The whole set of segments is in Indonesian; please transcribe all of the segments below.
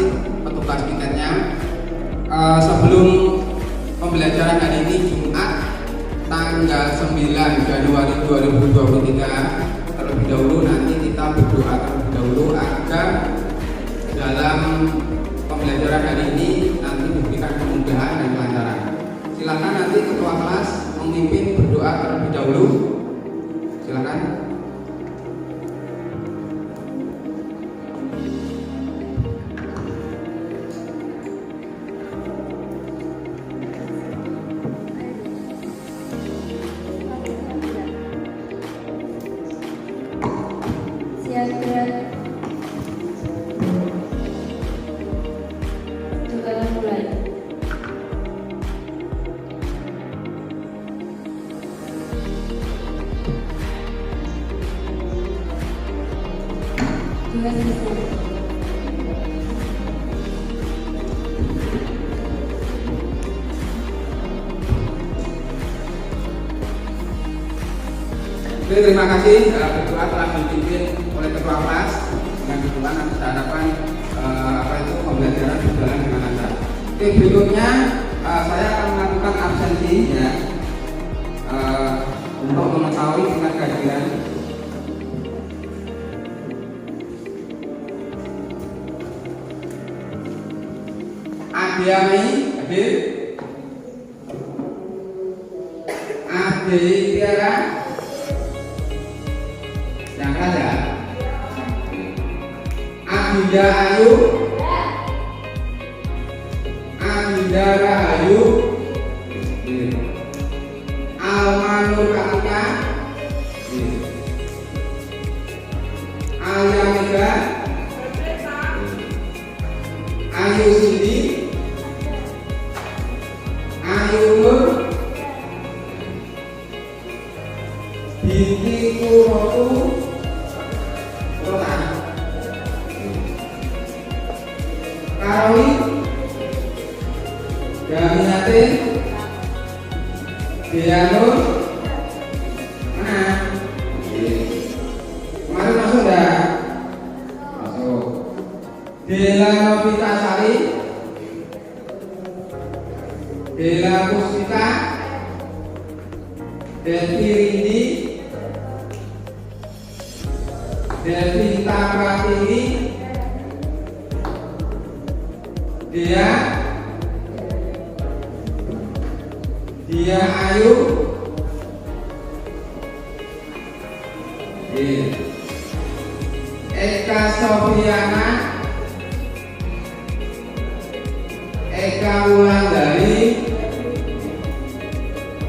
kasih petugas piketnya. Sebelum pembelajaran hari ini Jumat tanggal 9 Januari 2023, terlebih dahulu nanti kita berdoa terlebih dahulu agar dalam pembelajaran hari ini nanti diberikan kemudahan dan kelancaran. Silakan nanti ketua kelas memimpin berdoa terlebih dahulu. Silakan. Oke, terima kasih. Berdoa telah dipimpin oleh ketua kelas. Dengan berdoa nanti kita harapkan pembelajaran berjalan dengan lancar. Oke, berikutnya saya akan melakukan absensi ya, untuk mengetahui tingkat kehadiran. Adiani hadir. Adi Tiara yang ada. Adinda Ayu, Adinda Rahayu, Almanur Katika, Alia Mega, Ayu Cindy, Ayu Nur, Binti Kurotu, Rotan, Karawi, Gaminate, Dianur, mana? Kemarin masuk enggak? Masuk. Dela Novita Sari, Dela Puspita, Devi Rindi, Devita Pratiwi, Dia Ayu, Eka Sofiana, Eka Wulandari,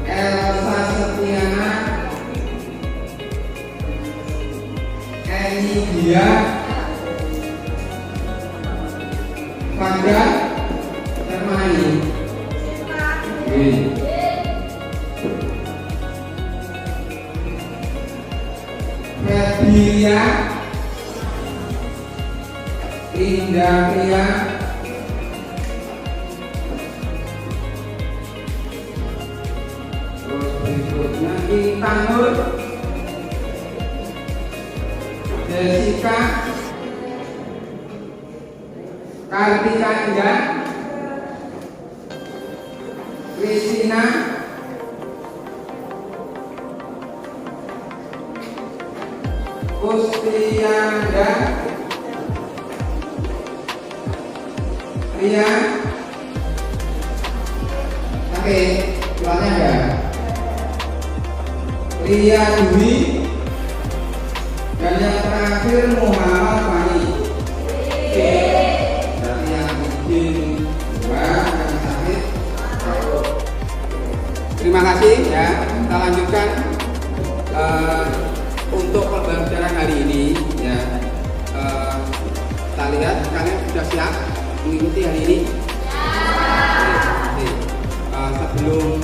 Elsa Setiana, Eni Dia, Fandra, Termani, Febiria, Indah Pria, terus berikutnya Intan Nur, Jessica, Kartika Indah, Kristina, Kustianda, Ria. Oke, tuanya ada Ria Dwi, dan yang terakhir Muhammad Fani. Oke, berarti yang izin dua yang sakit. Terima kasih ya. Kita lanjutkan untuk pembelajaran hari ini ya. Kita lihat kalian sudah siap mengikuti hari ini. Oke. Sebelum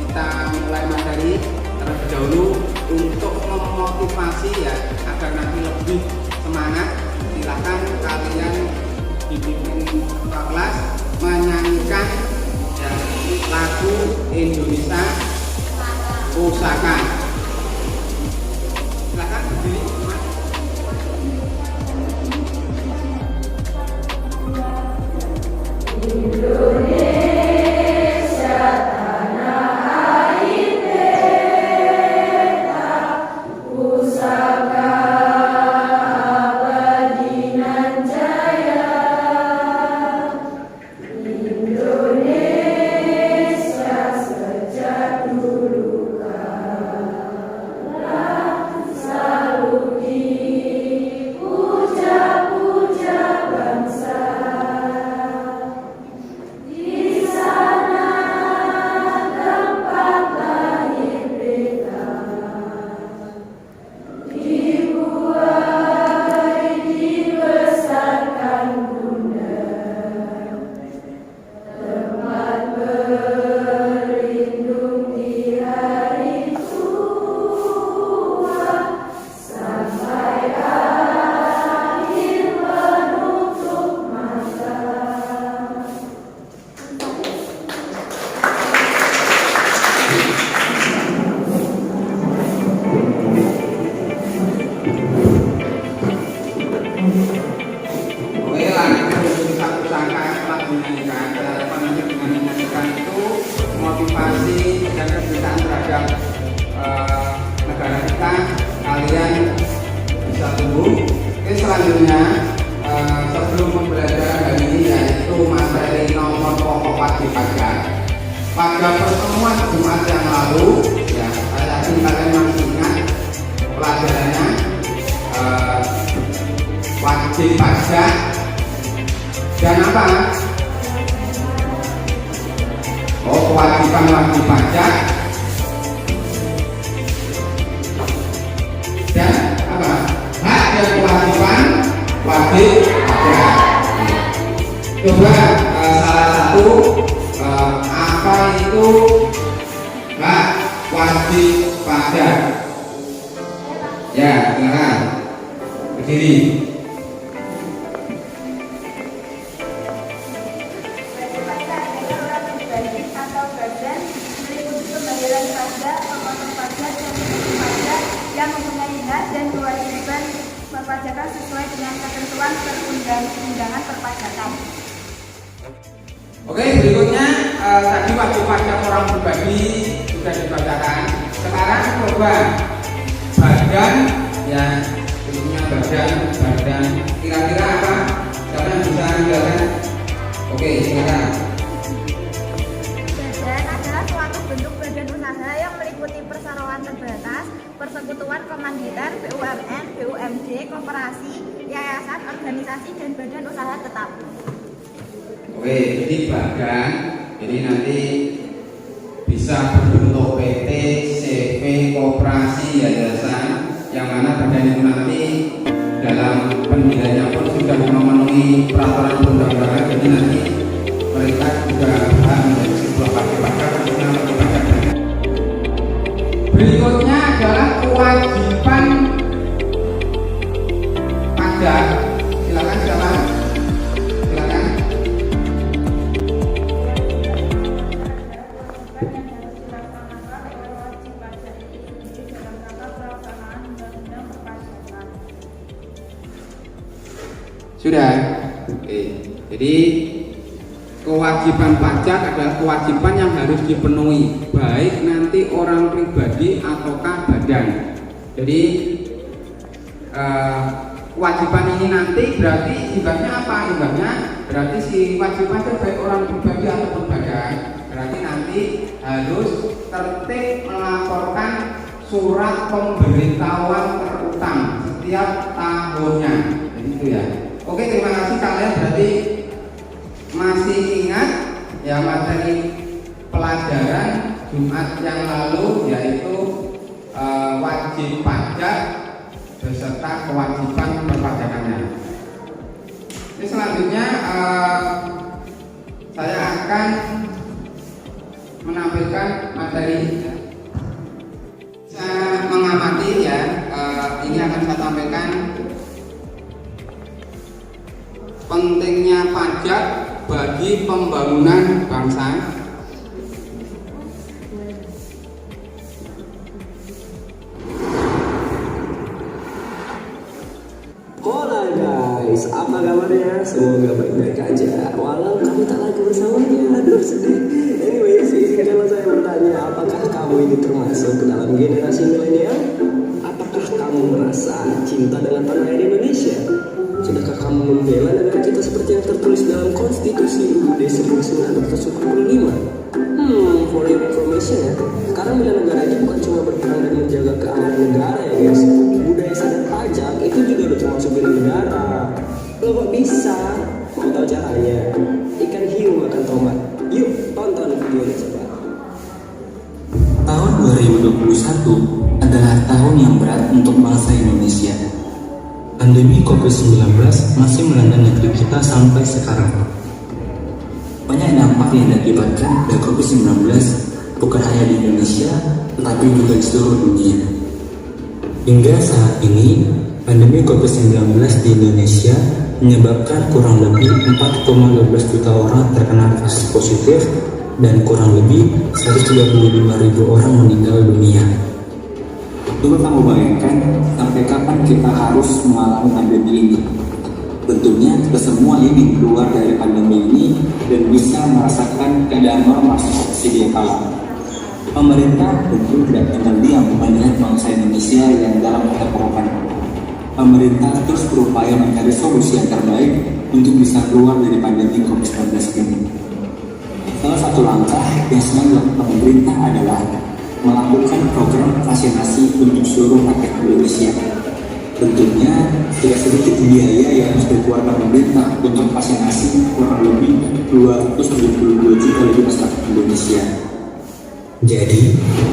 kita mulai materi, terlebih dahulu untuk memotivasi ya agar nanti lebih semangat, silakan kalian dibimbing kelas menyanyikan ya, lagu Indonesia Pusaka. Silakan berdiri. pada pertemuan Jumat yang lalu, ya, saya yakin kalian masih ingat pelajarannya, wajib pajak dan apa? Oh, kewajiban wajib pajak dan apa? Hak dan kewajiban wajib pajak. Coba salah satu apa itu hak wajib pajak? Ya, silakan berdiri. Yang mempunyai hak dan kewajiban perpajakan sesuai dengan ketentuan perundang-undangan perpajakan. Oke, berikutnya tadi wajib pajak orang pribadi sudah dibacakan. Sekarang coba badan, ya, bentuknya badan. Kira-kira apa? Siapa yang bisa menjelaskan? Oke, silakan. Badan adalah suatu bentuk badan usaha yang meliputi perseroan terbatas, persekutuan komanditan, BUMN, BUMD, koperasi, yayasan, organisasi, dan badan usaha tetap. Oke, jadi badan, jadi nanti bisa berbentuk PT, CV, koperasi, yayasan, yang mana badan itu nanti dalam pendiriannya pun sudah memenuhi peraturan perundang-undangan. Jadi nanti mereka juga berhak menjadi sebuah wajib pajak karena wajib pajak. Berikutnya adalah kewajiban pajak. Silakan silakan. Sudah. Oke. Jadi kewajiban pajak adalah kewajiban yang harus dipenuhi, baik nanti orang pribadi ataukah badan. Jadi kewajiban ini nanti berarti ibaratnya apa? Ibaratnya berarti si wajib pajak baik orang pribadi ataupun badan, berarti nanti harus tertib melaporkan surat pemberitahuan terutang setiap tahunnya. Jadi itu ya. Oke, terima kasih kalian berarti masih ingat ya materi pelajaran Jumat yang lalu, yaitu wajib pajak beserta kewajiban perpajakannya. Ini selanjutnya saya akan menampilkan materi. Saya mengamati ya, ini akan saya tampilkan pentingnya pajak bagi pembangunan bangsa. Hola guys, apa kabarnya? Semoga baik-baik aja. Walau kamu tak lagi bersamanya, aduh sedih. Anyways, izinkanlah saya bertanya, apakah kamu ini termasuk dalam generasi milenial? Apakah kamu merasa cinta dengan tanah air Indonesia? Sudahkah kamu membela negara kita seperti yang tertulis dalam Konstitusi UUD 1945? For your information ya, sekarang bela negara itu bukan cuma berperang dan menjaga keamanan negara ya guys. Budaya sadar pajak itu juga udah termasuk bela negara. Lo kok bisa? Mau tahu caranya? Ikan hiu makan tomat. Yuk tonton videonya coba. Tahun 2021 adalah tahun yang berat untuk bangsa Indonesia. Pandemi COVID-19 masih melanda negeri kita sampai sekarang. Banyak dampak yang diakibatkan dari COVID-19 bukan hanya di Indonesia, tetapi juga di seluruh dunia. Hingga saat ini, pandemi COVID-19 di Indonesia menyebabkan kurang lebih 4,12 juta orang terkena kasus positif dan kurang lebih 135.000 orang meninggal dunia. Coba kamu bayangkan sampai kapan kita harus mengalami pandemi ini. Tentunya kita semua ingin keluar dari pandemi ini dan bisa merasakan keadaan normal seperti sedia kala. Pemerintah tentu tidak tinggal diam melihat bangsa Indonesia yang dalam keterpurukan. Pemerintah terus berupaya mencari solusi yang terbaik untuk bisa keluar dari pandemi COVID-19 ini. Salah satu langkah yang sedang dilakukan pemerintah adalah melakukan program vaksinasi untuk seluruh rakyat Indonesia. Tentunya tidak sedikit biaya yang harus dikeluarkan pemerintah untuk vaksinasi kurang lebih 272 juta lebih masyarakat Indonesia. Jadi,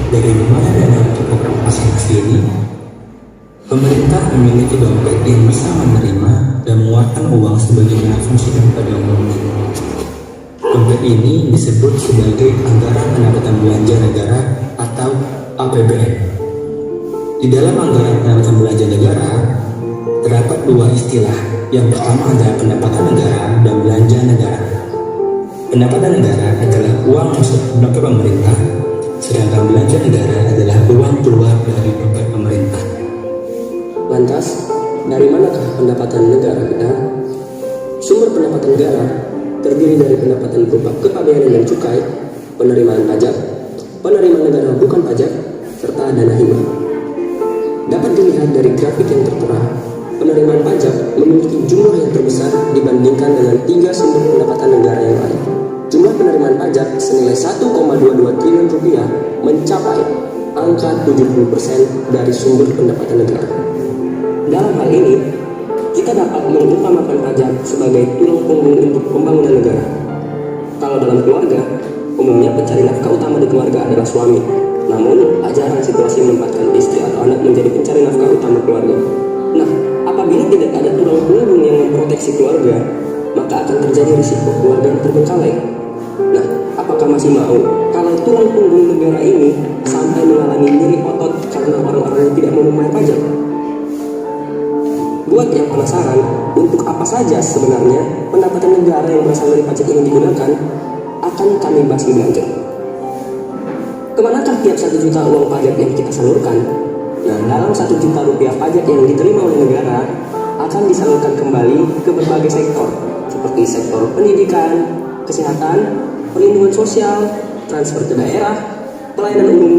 dari mana dana untuk program vaksinasi ini? Pemerintah memiliki dompet yang bisa menerima dan mengeluarkan uang sebagaimana fungsinya pada umumnya. Dompet ini disebut sebagai Anggaran Pendapatan Belanja Negara atau APBN. Di dalam Anggaran Pendapatan Belanja Negara terdapat dua istilah. Yang pertama adalah pendapatan negara dan belanja negara. Pendapatan negara adalah uang masuk dompet pemerintah, sedangkan belanja negara adalah uang keluar dari dompet pemerintah. Lantas, dari manakah pendapatan negara kita? Sumber pendapatan negara terdiri dari pendapatan berupa kepabeanan dan cukai, penerimaan pajak, penerimaan negara bukan pajak, serta dana hibah. Dapat dilihat dari grafik yang tertera, penerimaan pajak memiliki jumlah yang terbesar dibandingkan dengan 3 sumber pendapatan negara yang lain. Jumlah penerimaan pajak senilai 1,22 triliun rupiah mencapai angka 70% dari sumber pendapatan negara. Dalam hal ini, kita dapat mengutamakan pajak sebagai tulang punggung untuk pembangunan negara. Kalau dalam keluarga, umumnya pencari nafkah utama di keluarga adalah suami. Namun, jarang situasi menempatkan istri atau anak menjadi pencari nafkah utama keluarga. Nah, apabila tidak ada tulang punggung yang memproteksi keluarga, maka akan terjadi risiko keluarga yang terbengkalai. Nah, apakah masih mau kalau tulang punggung negara ini sampai mengalami nyeri otot karena orang-orang yang tidak mau membayar pajak? Buat yang penasaran, untuk apa saja sebenarnya pendapatan negara yang berasal dari pajak ini digunakan, akan kami bahas lebih lanjut. Kemanakah tiap 1 juta uang pajak yang kita salurkan? Nah, dalam 1 juta rupiah pajak yang diterima oleh negara akan disalurkan kembali ke berbagai sektor, seperti sektor pendidikan, kesehatan, perlindungan sosial, transfer ke daerah, pelayanan umum,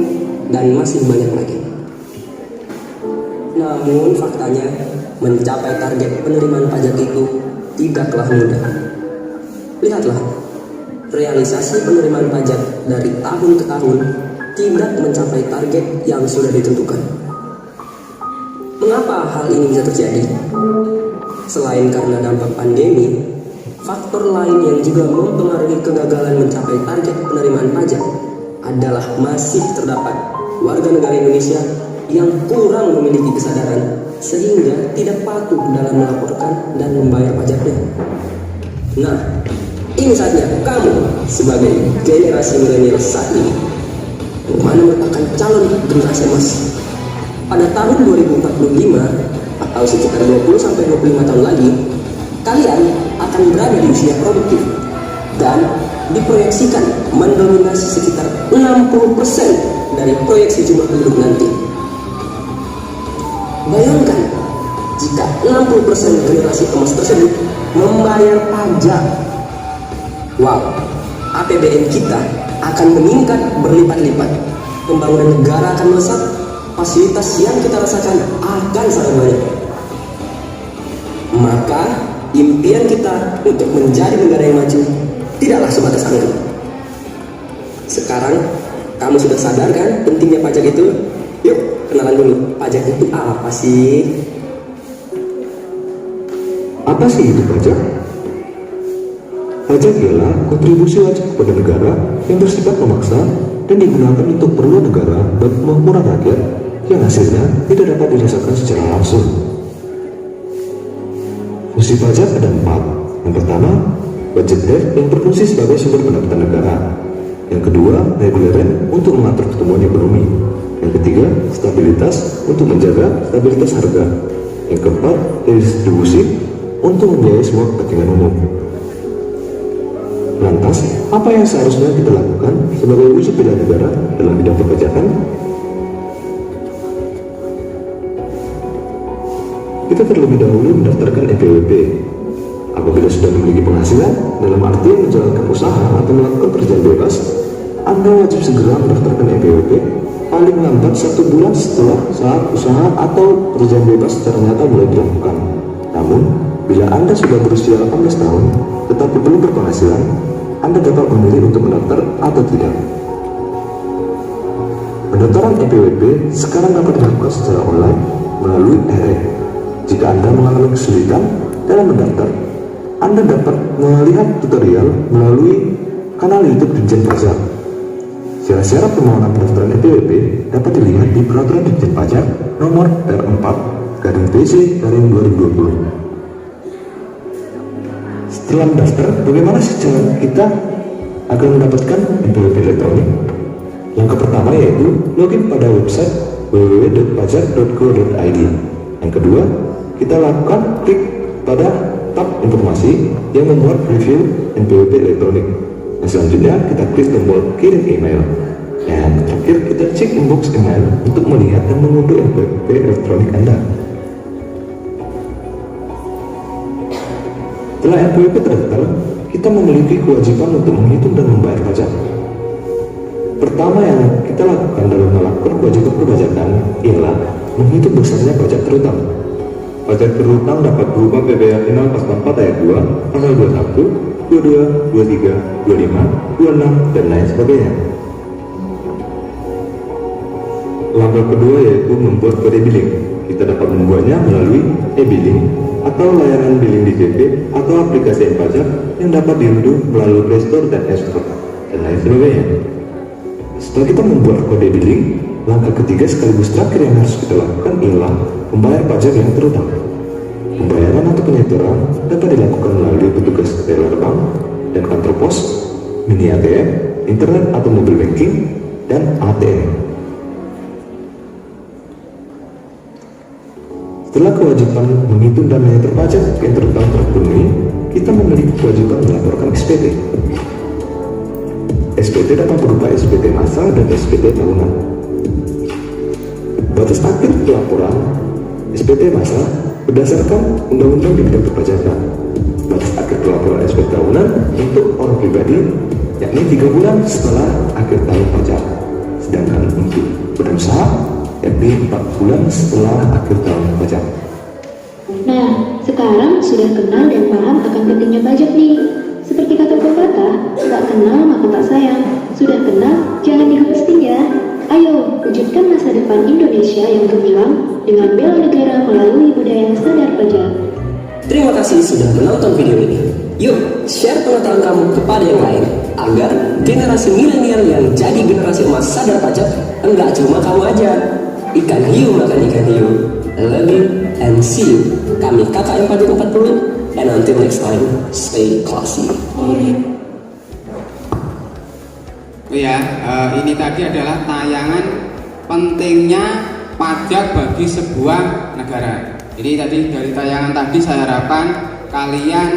dan masih banyak lagi. Namun faktanya, mencapai target penerimaan pajak itu tidaklah mudah. Lihatlah, realisasi penerimaan pajak dari tahun ke tahun tidak mencapai target yang sudah ditentukan. Mengapa hal ini bisa terjadi? Selain karena dampak pandemi, faktor lain yang juga mempengaruhi kegagalan mencapai target penerimaan pajak adalah masih terdapat warga negara Indonesia yang kurang memiliki kesadaran sehingga tidak patuh dalam melaporkan dan membayar pajaknya. Nah, ini saatnya kamu sebagai generasi milenial saat ini mana merupakan calon generasi emas. Pada tahun 2045 atau sekitar 20-25 tahun lagi, kalian akan berada di usia produktif dan diproyeksikan mendominasi sekitar 60% dari proyeksi jumlah penduduk nanti. Bayangkan jika 60% generasi emas tersebut membayar pajak. Wow, APBN kita akan meningkat berlipat-lipat. Pembangunan negara akan melesat, fasilitas yang kita rasakan akan sangat banyak. Maka impian kita untuk menjadi negara yang maju tidaklah sebatas angka. Sekarang kamu sudah sadar kan pentingnya pajak itu? Yuk, kenalan dulu, pajak itu apa sih? Apa sih itu pajak? Pajak ialah kontribusi wajib kepada negara yang bersifat memaksa dan digunakan untuk perlu negara dan kemakmuran rakyat yang hasilnya tidak dapat dirasakan secara langsung. Fungsi pajak ada 4. Yang pertama, budgeter yang berfungsi sebagai sumber pendapatan negara. Yang kedua, reguleran untuk mengatur pertumbuhan ekonomi. Yang ketiga, stabilitas untuk menjaga stabilitas harga. Yang keempat, redistribusi untuk membiayai semua kepentingan umum. Lantas, apa yang seharusnya kita lakukan sebagai wujud bela negara dalam bidang perpajakan? Kita terlebih dahulu mendaftarkan NPWP. Apabila sudah memiliki penghasilan, dalam arti menjalankan usaha atau melakukan pekerjaan bebas, Anda wajib segera mendaftarkan NPWP paling lambat 1 bulan setelah saat usaha atau pekerjaan bebas secara nyata mulai dilakukan. Namun, bila Anda sudah berusia 18 tahun tetapi belum berpenghasilan, Anda dapat memilih untuk mendaftar atau tidak. Pendaftaran NPWP sekarang dapat dilakukan secara online melalui e-Rek. Jika Anda mengalami kesulitan dalam mendaftar, Anda dapat melihat tutorial melalui kanal YouTube Ditjen Pajak. Syarat-syarat permohonan pendaftaran NPWP dapat dilihat di Peraturan Ditjen Pajak Nomor R4/TC/2020. Setelah mendaftar, bagaimana sih cara kita agar mendapatkan NPWP elektronik? Langkah pertama yaitu login pada website www.pajak.go.id. Yang kedua, kita lakukan klik pada tab informasi yang memuat review NPWP elektronik. Dan selanjutnya kita klik tombol kirim email. Dan terakhir kita cek inbox email untuk melihat dan mengunduh NPWP elektronik Anda. Setelah NPWP terdaftar, kita memiliki kewajiban untuk menghitung dan membayar pajak. Pertama yang kita lakukan dalam melakukan kewajiban perpajakan ialah menghitung besarnya pajak terutang. Pajak terutang dapat berupa PPh final pas 4 ayat 2, tanggal 21, 22, 23, 25, 26, dan lain sebagainya. Langkah kedua yaitu membuat kode billing. Kita dapat membuatnya melalui e-billing atau layanan billing DJP atau aplikasi pajak yang dapat diunduh melalui Play Store dan App Store, dan lain sebagainya. Setelah kita membuat kode billing, langkah ketiga sekaligus terakhir yang harus kita lakukan ialah membayar pajak yang terutang. Pembayaran atau penyetoran dapat dilakukan melalui petugas teller bank dan kantor pos, mini ATM, internet atau mobil banking, dan ATM. Setelah kewajiban menghitung dan menyetor pajak yang terutang terpenuhi, kita memiliki kewajiban melaporkan SPT. SPT dapat berupa SPT masa dan SPT tahunan. Batas akhir pelaporan SPT masa berdasarkan Undang-Undang di bidang perpajakan. Batas akhir pelaporan SPT tahunan untuk orang pribadi yakni 3 bulan setelah akhir tahun pajak, sedangkan untuk badan usaha yakni 4 bulan setelah akhir tahun pajak. Nah, sekarang sudah kenal dan paham akan pentingnya pajak nih. Seperti kata pepatah, tak kenal maka tak sayang. Sudah kenal, jangan di-ghosting ya. Ayo, wujudkan masa depan Indonesia yang gemilang dengan bela negara melalui budaya sadar pajak. Terima kasih sudah menonton video ini. Yuk, share pengetahuan kamu kepada yang lain agar generasi milenial yang jadi generasi emas sadar pajak enggak cuma kamu aja. Ikan hiu makan ikan hiu. I love you and see you. Kami KKM Pajak 40. And until next time, stay classy. Ini tadi adalah tayangan pentingnya pajak bagi sebuah negara. Jadi tadi dari tayangan tadi saya harapkan kalian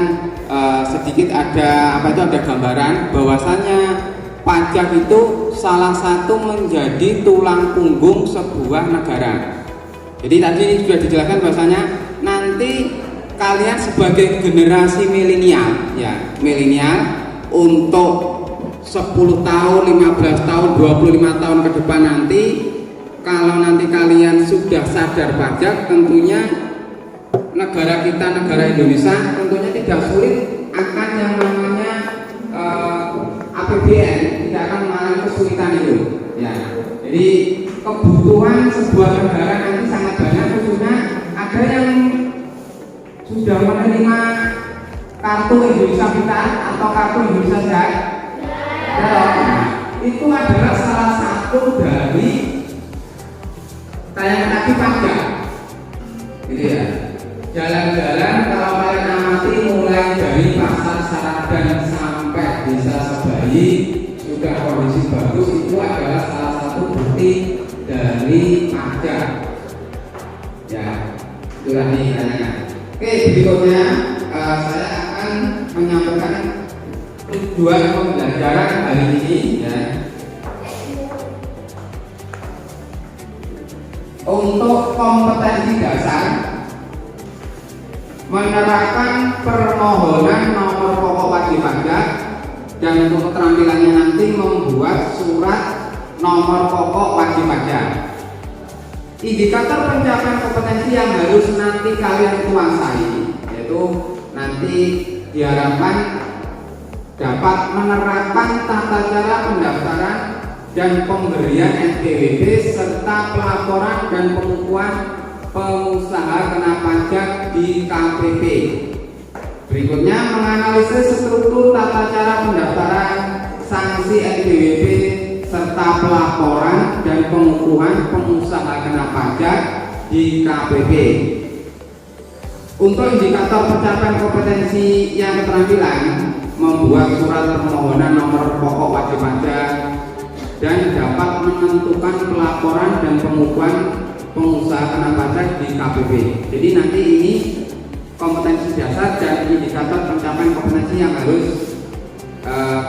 sedikit ada gambaran bahwasannya pajak itu salah satu menjadi tulang punggung sebuah negara. Jadi tadi sudah dijelaskan bahwasanya nanti kalian sebagai generasi milenial untuk 10 tahun, 15 tahun, 25 tahun ke depan nanti, kalau nanti kalian sudah sadar pajak, tentunya negara kita, negara Indonesia tentunya tidak sulit akan yang namanya APBN, tidak akan mengalami kesulitan itu ya. Jadi kebutuhan sebuah negara nanti sangat banyak, khususnya ada yang sudah menerima kartu Indonesia Pintar atau kartu Indonesia Sehat. Itu adalah salah satu dari tayangan tadi pajak, gitu ya. Jalan-jalan kalau kalian amati mulai dari pasar Saradan sampai desa Sebayi sudah kondisi bagus, itu adalah salah satu bukti dari pajak. Ya, itulah nih tayangan. Oke, berikutnya saya akan menyampaikan tujuan pembelajaran hari ini ya. Untuk kompetensi dasar, menerapkan permohonan nomor pokok wajib pajak, dan untuk keterampilannya nanti membuat surat nomor pokok wajib pajak. Indikator pencapaian kompetensi yang harus nanti kalian kuasai, yaitu nanti diharapkan dapat menerapkan tata cara pendaftaran dan pemberian NPWP serta pelaporan dan pengukuhan pengusaha kena pajak di KPP. Berikutnya, menganalisis struktur tata cara pendaftaran, sanksi NPWP serta pelaporan dan pengukuhan pengusaha kena pajak di KPP. Untuk indikator pencapaian kompetensi yang keterampilan, membuat surat permohonan nomor pokok wajib pajak dan dapat menentukan pelaporan dan pengukuhan pengusaha kena pajak di KPP. Jadi nanti ini kompetensi dasar dan indikator pencapaian kompetensi yang harus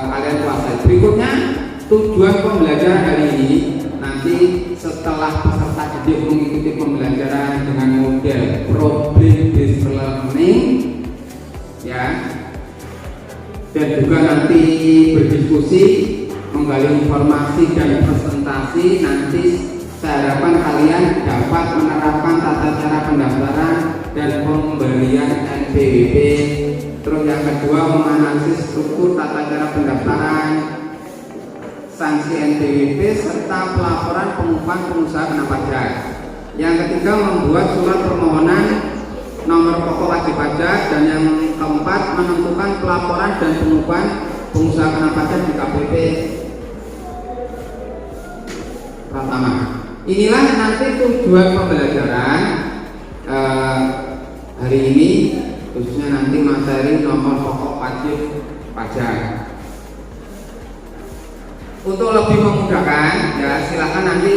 kalian kuasai. Berikutnya, tujuan pembelajaran hari ini, nanti setelah peserta didik mengikuti pembelajaran dengan model problem based learning, ya, dan juga nanti berdiskusi, menggali informasi dan presentasi. Nanti saya harapkan kalian dapat menerapkan tata cara pendaftaran dan pemberian NPWP. Terus yang kedua, menganalisis struktur tata cara pendaftaran, sanksi NPWP serta pelaporan pengukuhan pengusaha kena pajak. Yang ketiga, membuat surat permohonan nomor pokok wajib pajak, dan yang keempat, menentukan pelaporan dan pengukuhan pengusaha kena pajak di KPP. Pertama, inilah nanti tujuan pembelajaran hari ini, khususnya nanti materi nomor pokok wajib pajak. Untuk lebih memudahkan, ya silakan nanti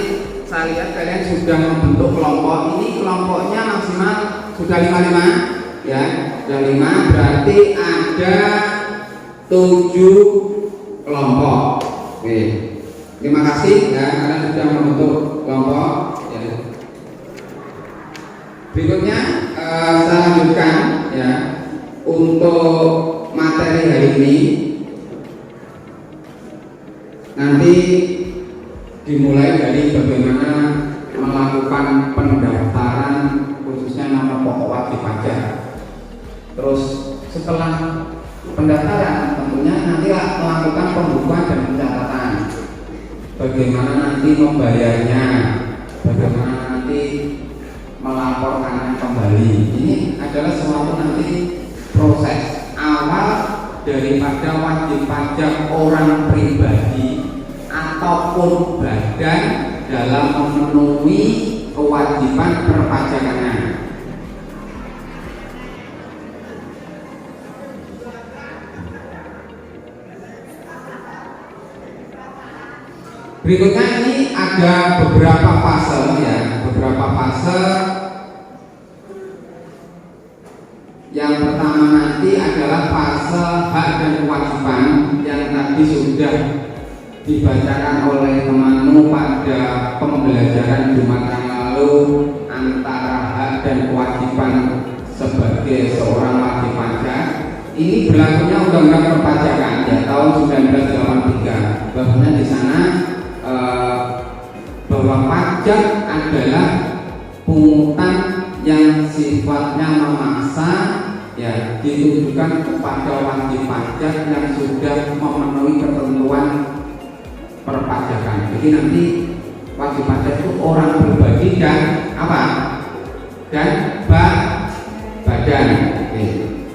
saya lihat kalian sudah membentuk kelompok. Ini kelompoknya maksimal sudah 55, ya, sudah 5, berarti ada 7 kelompok. Oke, terima kasih ya, kalian sudah membentuk kelompok. Ya. Berikutnya saya lanjutkan ya untuk materi hari ini. Nanti dimulai dari bagaimana melakukan pendaftaran khususnya nomor pokok wajib pajak. Terus setelah pendaftaran tentunya nanti melakukan pembukuan dan pencatatan. Bagaimana nanti membayarnya, bagaimana nanti melaporkan kembali. Ini adalah suatu nanti proses awal daripada wajib pajak orang pribadi ataupun badan dalam memenuhi kewajiban perpajakannya. Berikutnya ini ada beberapa fase ya, beberapa fase. Yang pertama nanti adalah fase hak dan kewajiban yang tadi sudah dibacakan oleh temanmu pada pembelajaran Jumat yang lalu, antara hak dan kewajiban sebagai seorang wajib pajak. Ini berlakunya Undang-Undang Perpajakan ya tahun 1983. Bahwa di sana bahwa pajak adalah pungutan yang sifatnya memaksa, ya, ditujukan kepada wajib pajak yang sudah memenuhi ketentuan perpajakan. Jadi nanti wajib pajak itu orang pribadi dan apa? Dan badan. Oke.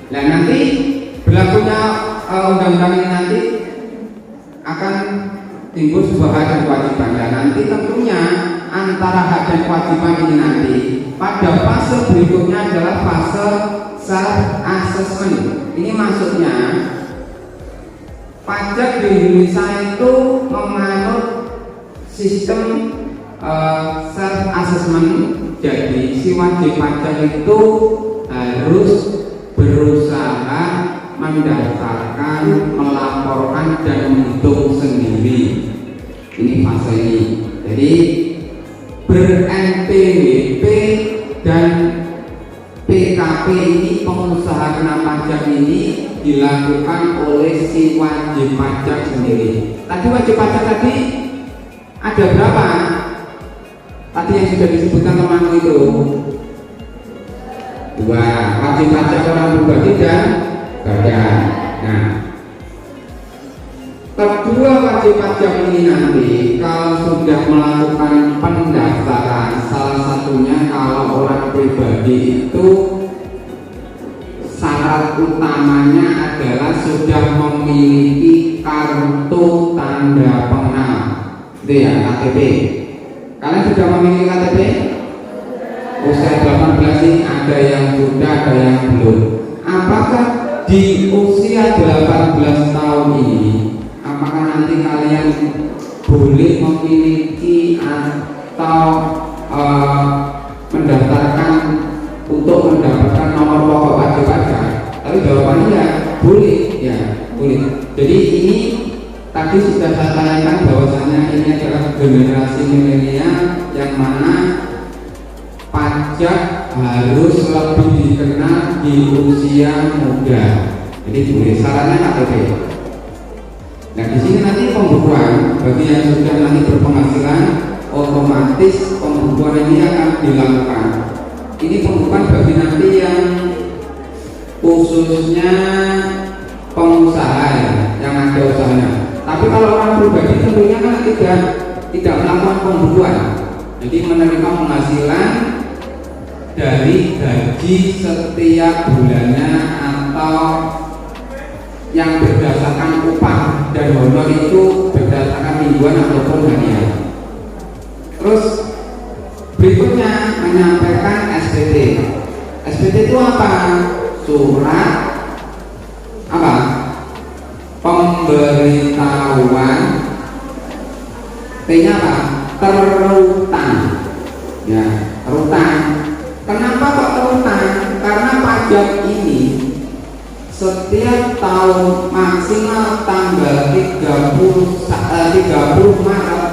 Nah nanti berlakunya undang-undang ini nanti akan timbul sebuah hak dan kewajiban. Dan nanti tentunya antara hak dan kewajiban ini nanti pada fase berikutnya adalah fase self assessment. Ini maksudnya pajak di Indonesia itu menganut sistem self assessment. Jadi si wajib pajak itu harus berusaha mendaftarkan, melaporkan dan menghitung sendiri. Ini fase ini. Jadi ber-NPWP dan PKP ini, pengusaha kena pajak ini dilakukan oleh si wajib pajak sendiri. Tadi wajib pajak tadi ada berapa? Tadi yang sudah disebutkan temanku itu 2, wajib pajak orang pribadi dan badan. Nah, Kedua wajib pajak ini nanti kalau sudah melakukan pendaftaran, salah satunya kalau orang pribadi itu syarat utamanya adalah sudah memiliki kartu tanda pengenal, itu ya, KTP. Kalian sudah memiliki KTP? Usia 18 ini ada yang sudah, ada yang belum. Apakah di usia 18 tahun ini, apakah nanti kalian boleh memiliki atau mendaftarkan untuk mendapatkan nomor pokok wajib pajak? Tapi jawabannya ya boleh, ya boleh. Jadi ini tadi sudah saya tanyakan bahwasanya ini adalah generasi milenial yang mana pajak harus lebih dikenal di usia muda. Jadi boleh, syaratnya KTP. Nah di sini nanti pembukuan bagi yang sudah nanti berpenghasilan, otomatis pembukuan ini akan dilakukan. Ini pembukuan bagi nanti yang khususnya pengusaha ya, yang ada usahanya. Tapi kalau orang pribadi tentunya kan tidak melakukan pembukuan. Jadi menerima penghasilan dari gaji setiap bulannya atau yang berdasarkan upah dan honor itu berdasarkan mingguan ataupun harian. Terus berikutnya menyampaikan SPT. SPT itu apa? Surat apa? Pemberitahuan. T-nya apa? Terutang. Ya, terutang. Kenapa kok terutang? Karena pajak ini setiap tahun maksimal tanggal 30 Maret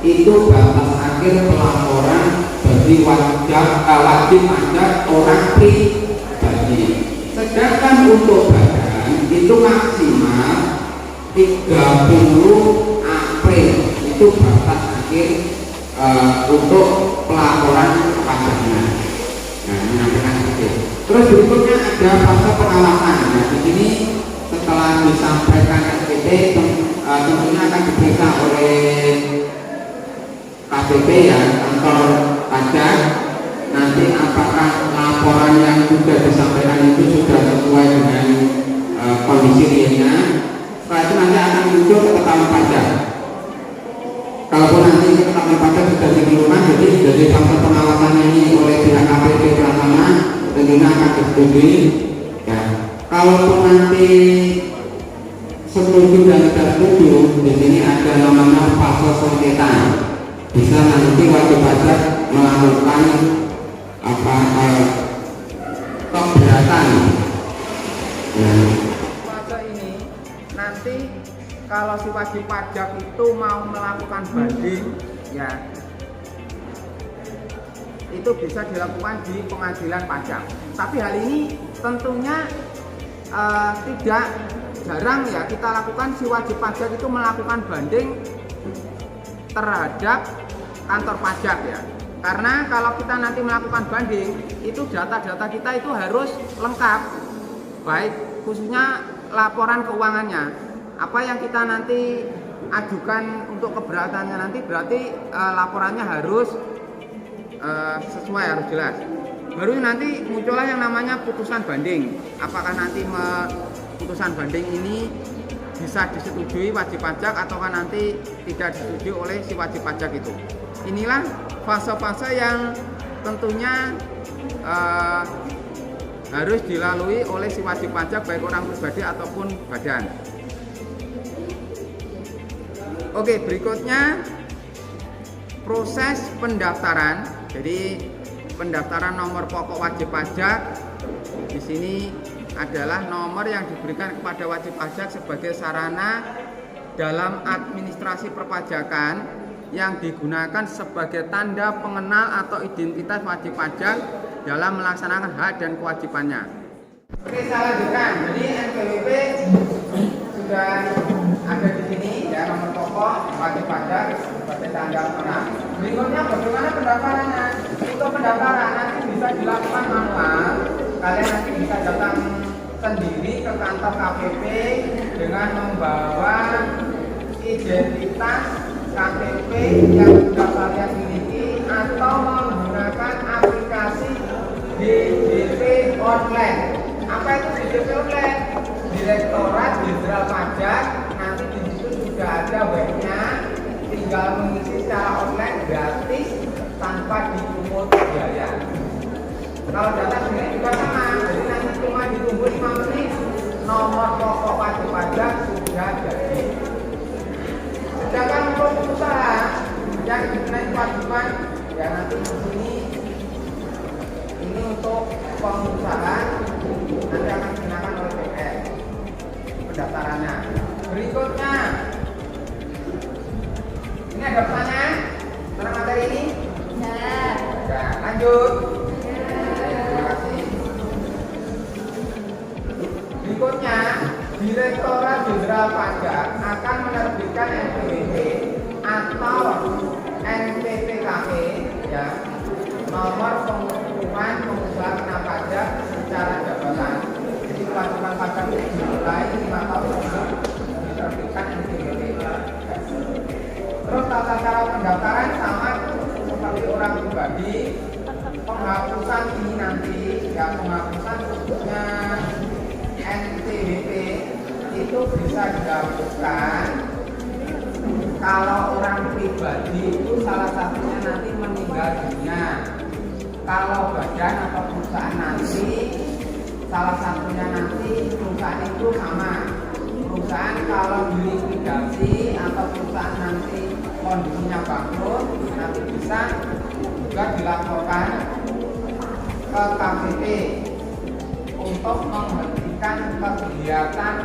itu batas akhir pelaporan bagi wajib pajak orang pribadi. Sedangkan untuk badan itu maksimal 30 April itu batas akhir untuk pelaporan pajaknya. Nah, menyampaikan itu. Terus berikutnya ada fase pengawasan. Nah, di sini setelah disampaikan SPT tentunya akan diperiksa oleh KPP ya, kantor pajak. Nanti apakah laporan yang sudah disampaikan itu sudah sesuai dengan kondisi realnya. Setelah itu nanti akan muncul ketetapan pajak. Kalaupun nanti ketetapan pajak sudah diterima, jadi fase pengawasan ini oleh pihak KPP pelaksana tentunya akan disetujui. Ya. Kalaupun nanti setuju dan tidak setuju, di sini ada namanya fase sengketa. Bisa nanti wajib pajak melakukan keberatan. Ya. Fase ini nanti kalau si wajib pajak itu mau melakukan banding, ya itu bisa dilakukan di pengadilan pajak. Tapi hal ini tentunya tidak jarang ya kita lakukan, si wajib pajak itu melakukan banding terhadap kantor pajak ya. Karena kalau kita nanti melakukan banding, itu data-data kita itu harus lengkap, baik khususnya laporan keuangannya. Apa yang kita nanti ajukan untuk keberatannya nanti berarti laporannya harus sesuai, harus jelas. Baru nanti muncullah yang namanya putusan banding. Apakah nanti putusan banding ini bisa disetujui wajib pajak ataukah nanti tidak disetujui oleh si wajib pajak itu. Inilah fase-fase yang tentunya harus dilalui oleh si wajib pajak baik orang pribadi ataupun badan. Oke, berikutnya proses pendaftaran. Jadi pendaftaran nomor pokok wajib pajak di sini adalah nomor yang diberikan kepada wajib pajak sebagai sarana dalam administrasi perpajakan yang digunakan sebagai tanda pengenal atau identitas wajib pajak dalam melaksanakan hak dan kewajibannya. Oke, saya lanjutkan. Jadi NPWP sudah ada di sini ya, nomor pokok wajib pajak sebagai tanda pengenal. Berikutnya bagaimana pendaftarannya? Untuk pendaftaran nanti bisa dilakukan manual. Kalian nanti bisa datang sendiri ke kantor KPP dengan membawa identitas KTP yang sudah kalian miliki atau menggunakan aplikasi DJP online. Apa itu DJP online? Direktorat Jenderal Pajak. Nanti di situ sudah ada webnya, tinggal mengisi secara online gratis tanpa dipungut biaya. Kalau data sendiri juga sama, jadi nanti cuma ditunggu 5 menit, nomor pokok wajib pajak sudah jadi. Sedangkan untuk usaha yang dikenai kewajiban, ya nanti di sini ini untuk pengusaha nanti akan digunakan oleh BPS pendaftarannya. Berikutnya, ini ada pertanyaan tentang materi ini? Ya, lanjut. Terima kasih. Berikutnya, Direktorat Jenderal Pajak akan menerbitkan NPWP atau NPWP ya, nomor pengumuman pengusaha kena pajak secara jabatan. Jadi kewajiban pajak ini dimulai 5 tahun sebelum diterbitkan NPWP. Terus tata cara pendaftaran sama seperti orang pribadi. Penghapusan ini nanti ya, penghapusan khususnya NPWP itu bisa dihapuskan kalau orang pribadi itu salah satunya nanti meninggal dunia. Kalau badan atau perusahaan nanti salah satunya nanti perusahaan itu sama. Perusahaan kalau dilikuidasi atau perusahaan nanti kondisinya bangkrut, nanti bisa juga dilaporkan ke KPP untuk menghentikan kegiatan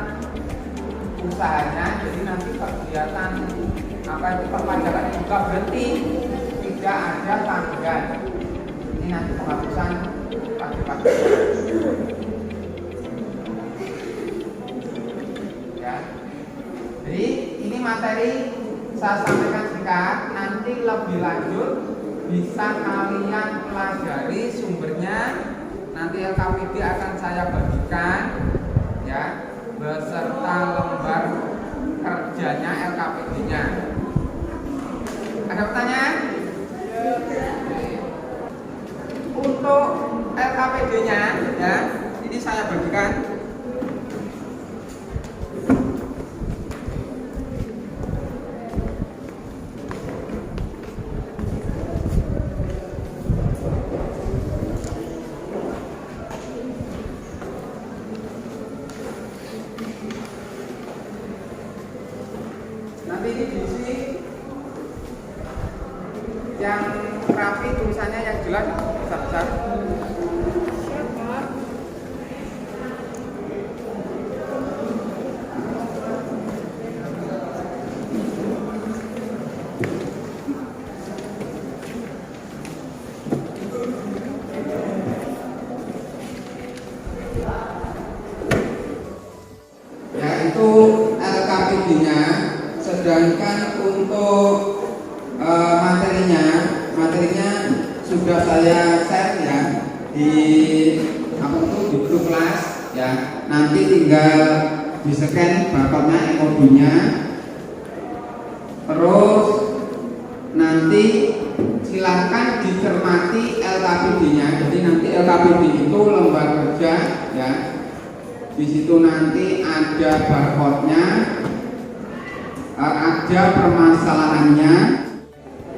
usahanya. Jadi nanti kegiatan apa itu perpajakan juga berhenti, tidak ada tanggungan. Ini nanti penghapusan pajak. Ya. Jadi ini materi saya sampaikan singkat. Nanti lebih lanjut bisa kalian pelajari sumbernya. Nanti LKPD akan saya bagikan ya, beserta lembar kerjanya LKPD-nya. Ada pertanyaan? Untuk LKPD-nya ya, ini saya bagikan. Nanti ini diisi yang rapi, tulisannya yang jelas besar-besar. Yaitu LKPD-nya. Sedangkan untuk materinya sudah saya share ya di di grup kelas ya. Nanti tinggal di scan barcode-nya, emodunya. Terus nanti silakan dicermati LKPD-nya. Jadi nanti LKPD itu lembar kerja ya. Di situ nanti ada barcode-nya. Ada permasalahannya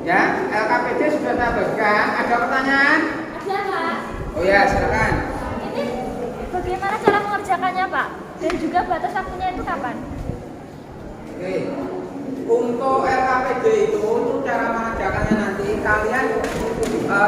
ya. LKPD sudah saya bagikan. Ada pertanyaan? Ada, Pak. Oh ya, silakan. Ini bagaimana cara mengerjakannya, Pak? Dan juga batas waktunya itu kapan? Oke. Untuk LKPD itu cara mengerjakannya nanti kalian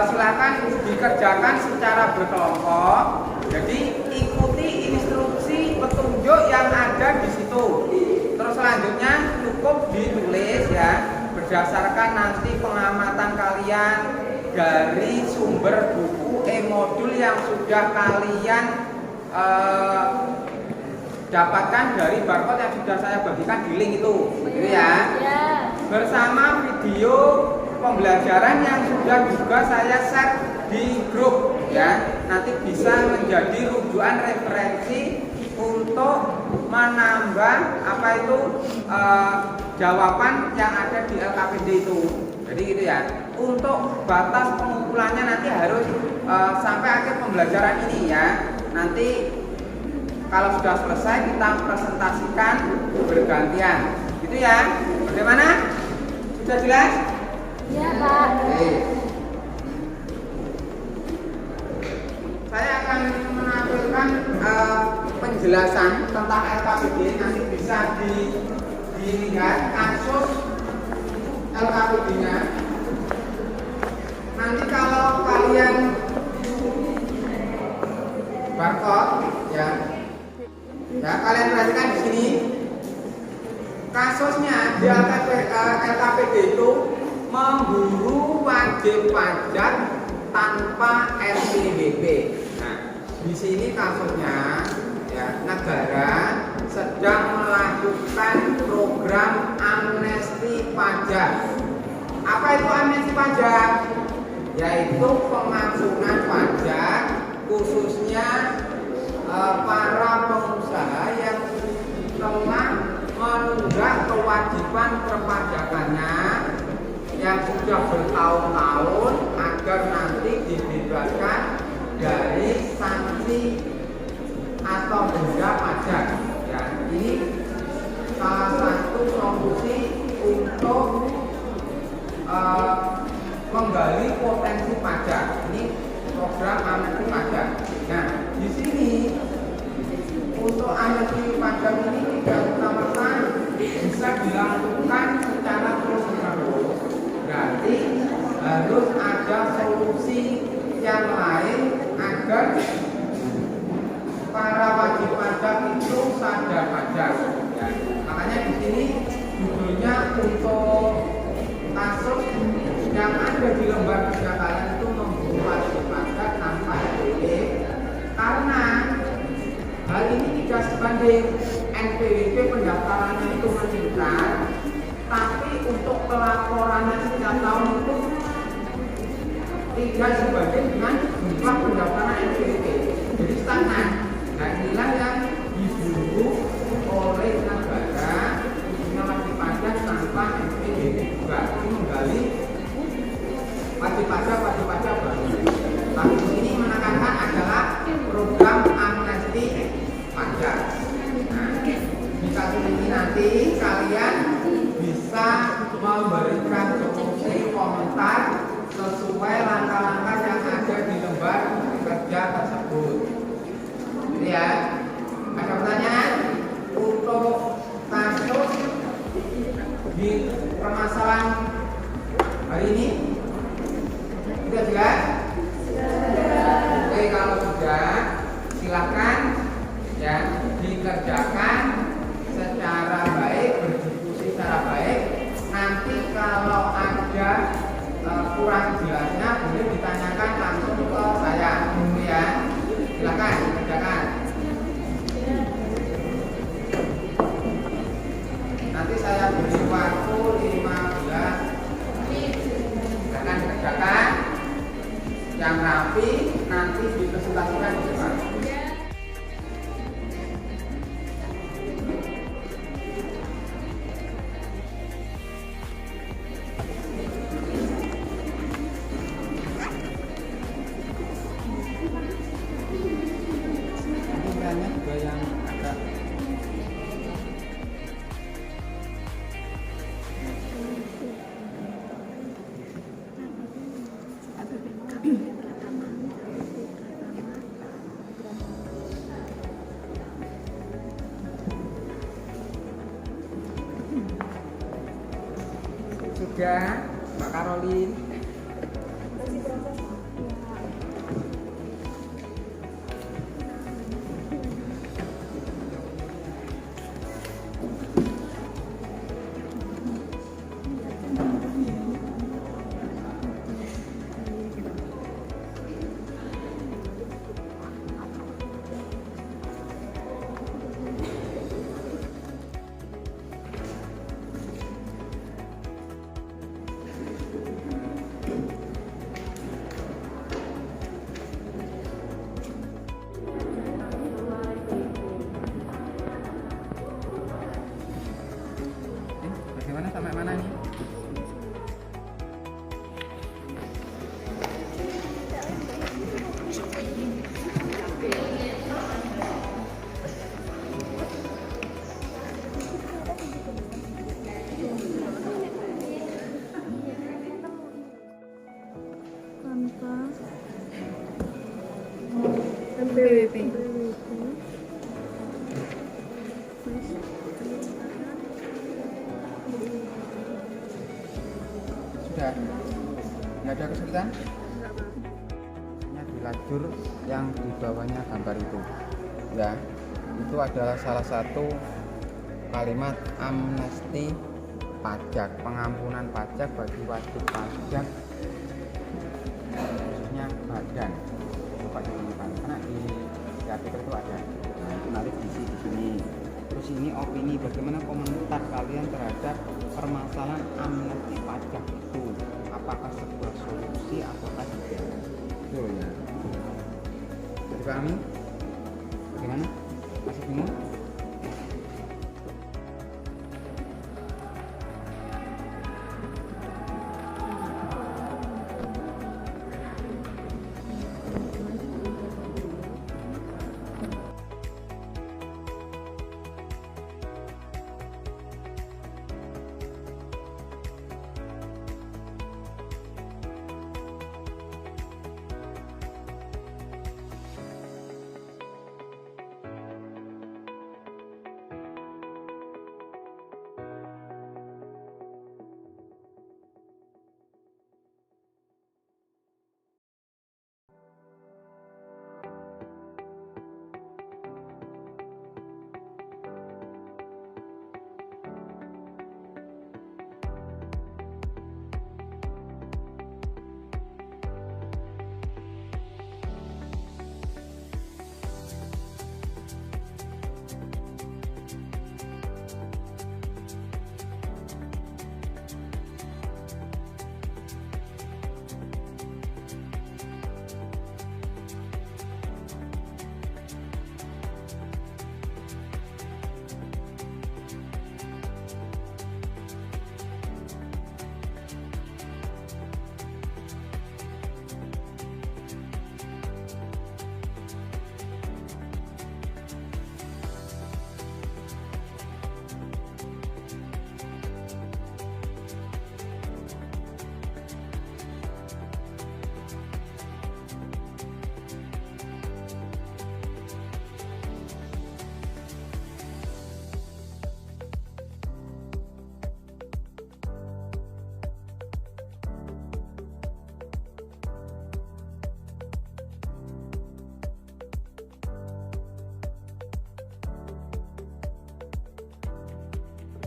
silakan dikerjakan secara berkelompok. Jadi ikuti instruksi petunjuk yang ada di situ. Terus selanjutnya cukup ditulis ya, berdasarkan nanti pengamatan kalian dari sumber buku e-modul yang sudah kalian dapatkan dari barcode yang sudah saya bagikan di link itu, gitu ya. Bersama video pembelajaran yang sudah juga saya share di grup ya. Nanti bisa menjadi rujukan referensi untuk menambah apa itu jawaban yang ada di LKPD itu. Jadi gitu ya. Untuk batas pengumpulannya nanti harus sampai akhir pembelajaran ini ya. Nanti kalau sudah selesai kita presentasikan bergantian. Gitu ya. Bagaimana? Sudah jelas? Iya, Pak. Oke. Saya akan menampilkan penjelasan tentang LKPD. Nanti bisa dilihat kasus LKPD-nya. Nanti kalau kalian barcode ya kalian perhatikan di sini kasusnya di LKPD itu memburu wajib pajak tanpa NPWP. Nah, di sini kasusnya ya negara sedang melakukan program amnesti pajak. Apa itu amnesti pajak? Yaitu pengampunan pajak khususnya para pengusaha yang telah menunggak kewajiban perpajakannya yang sudah bertahun-tahun agar nanti dibebaskan dari sanksi atau denda pajak. Ya, ini salah satu solusi untuk menggali potensi pajak. Ini program amnesti pajak. Nah, di sini untuk amnesti pajak ini tidak serta-merta bisa dilakukan secara terus-menerus. Berarti harus ada solusi yang lain agar para wajib pajak itu sadar pajak. Ya, makanya di sini judulnya untuk kasus yang ada di lembar kerja kalian itu memburu wajib pajak tanpa NPWP, karena hal ini tidak sebanding. NPWP pendaftarannya itu meningkat, tapi untuk pelaporannya setiap tahun itu tidak sebanding dengan jumlah pendaftaran NPWP, jadi stagnan. Nah, inilah yang diburu oleh negara khususnya wajib pajak tanpa NPWP juga, ini menggali wajib pajak baru. Tapi ini menekankan adalah program amnesti pajak. Nah, di kasus ini nanti kalian bisa memberikan solusi komentar sesuai langkah-langkah yang ada di lembar kerja tersebut. Jadi ya, ada pertanyaan untuk kasus di permasalahan hari ini? Sudah jelas? Oke, kalau sudah, silakan ya dikerjakan secara baik, berdiskusi secara baik. Nanti kalau ada kurang jelasnya boleh ditanyakan langsung ke saya, ya. Silakan dikerjakan. Nanti saya beri waktu 15. Silakan dikerjakan yang rapi, nanti dipresentasikan di depan. Sudah, Mbak Karolin. Bagaimana sampai mana nih? MPWP. Sudah? Nggak ada kesulitan? Di lajur yang di bawahnya gambar itu, ya, itu adalah salah satu kalimat amnesti pajak, pengampunan pajak bagi wajib pajak khususnya badan. Coba ditemukan karena di artikel itu ada. Nah, itu nanti diisi di sini. Terus ini opini bagaimana komentar kalian terhadap permasalahan amnesti pajak itu, apakah sebuah solusi ataukah tidak? Betul ya. Jadi kami bagaimana? Masih bingung?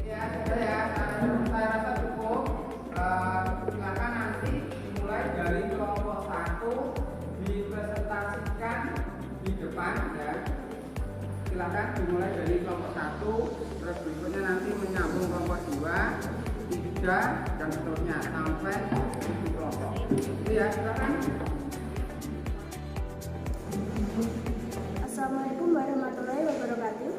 Ya, sudah ya. Saya rasa cukup. Silakan nanti mulai dari kelompok 1 dipresentasikan di depan ya. Silakan dimulai dari kelompok 1, terus berikutnya nanti menyambung kelompok 2, 3 dan seterusnya sampai di kelompok. Itu ya, silakan. Assalamualaikum warahmatullahi wabarakatuh.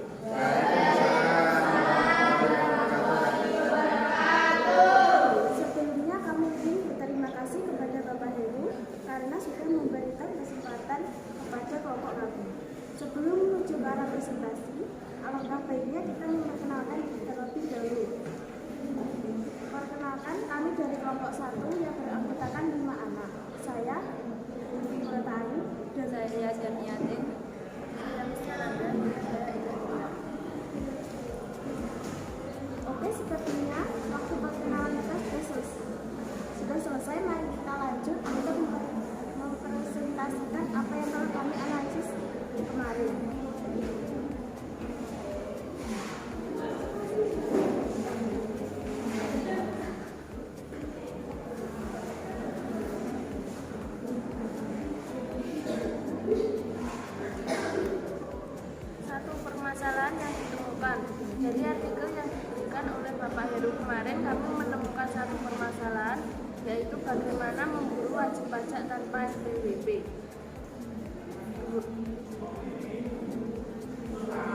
Sebelumnya kami ingin berterima kasih kepada Bapak Heru karena sudah memberikan kesempatan kepada kelompok kami. Sebelum menuju ke arah presentasi, alangkah baiknya kita memperkenalkan diri terlebih dahulu. Perkenalkan, kami dari kelompok 1 yang beranggotakan 5 anak. Saya, Budi Muratayu, dan saya Yasgan Yatin. Oke, sepertinya waktu perkenalan kita sudah selesai. Mari kita lanjut untuk mempresentasikan apa yang telah kami analisis kemarin. Satu permasalahan yang ditemukan dari artikel yang diberikan oleh Bapak Heru kemarin, kami menemukan satu permasalahan, yaitu bagaimana memburu wajib pajak tanpa NPWP.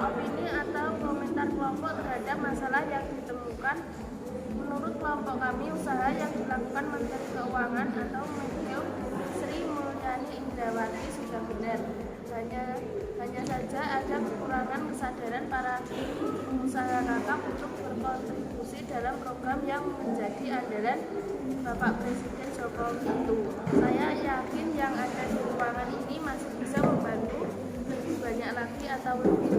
Opini atau komentar kelompok terhadap masalah yang ditemukan. keuangan atau Menkeu Sri Mulyani Indrawati sudah benar. Hanya saja ada kekurangan kesadaran para pengusaha kakap untuk berkontribusi dalam program yang menjadi andalan Bapak Presiden Jokowi itu. Saya yakin yang ada di ruangan ini masih bisa membantu lebih banyak lagi atau lebih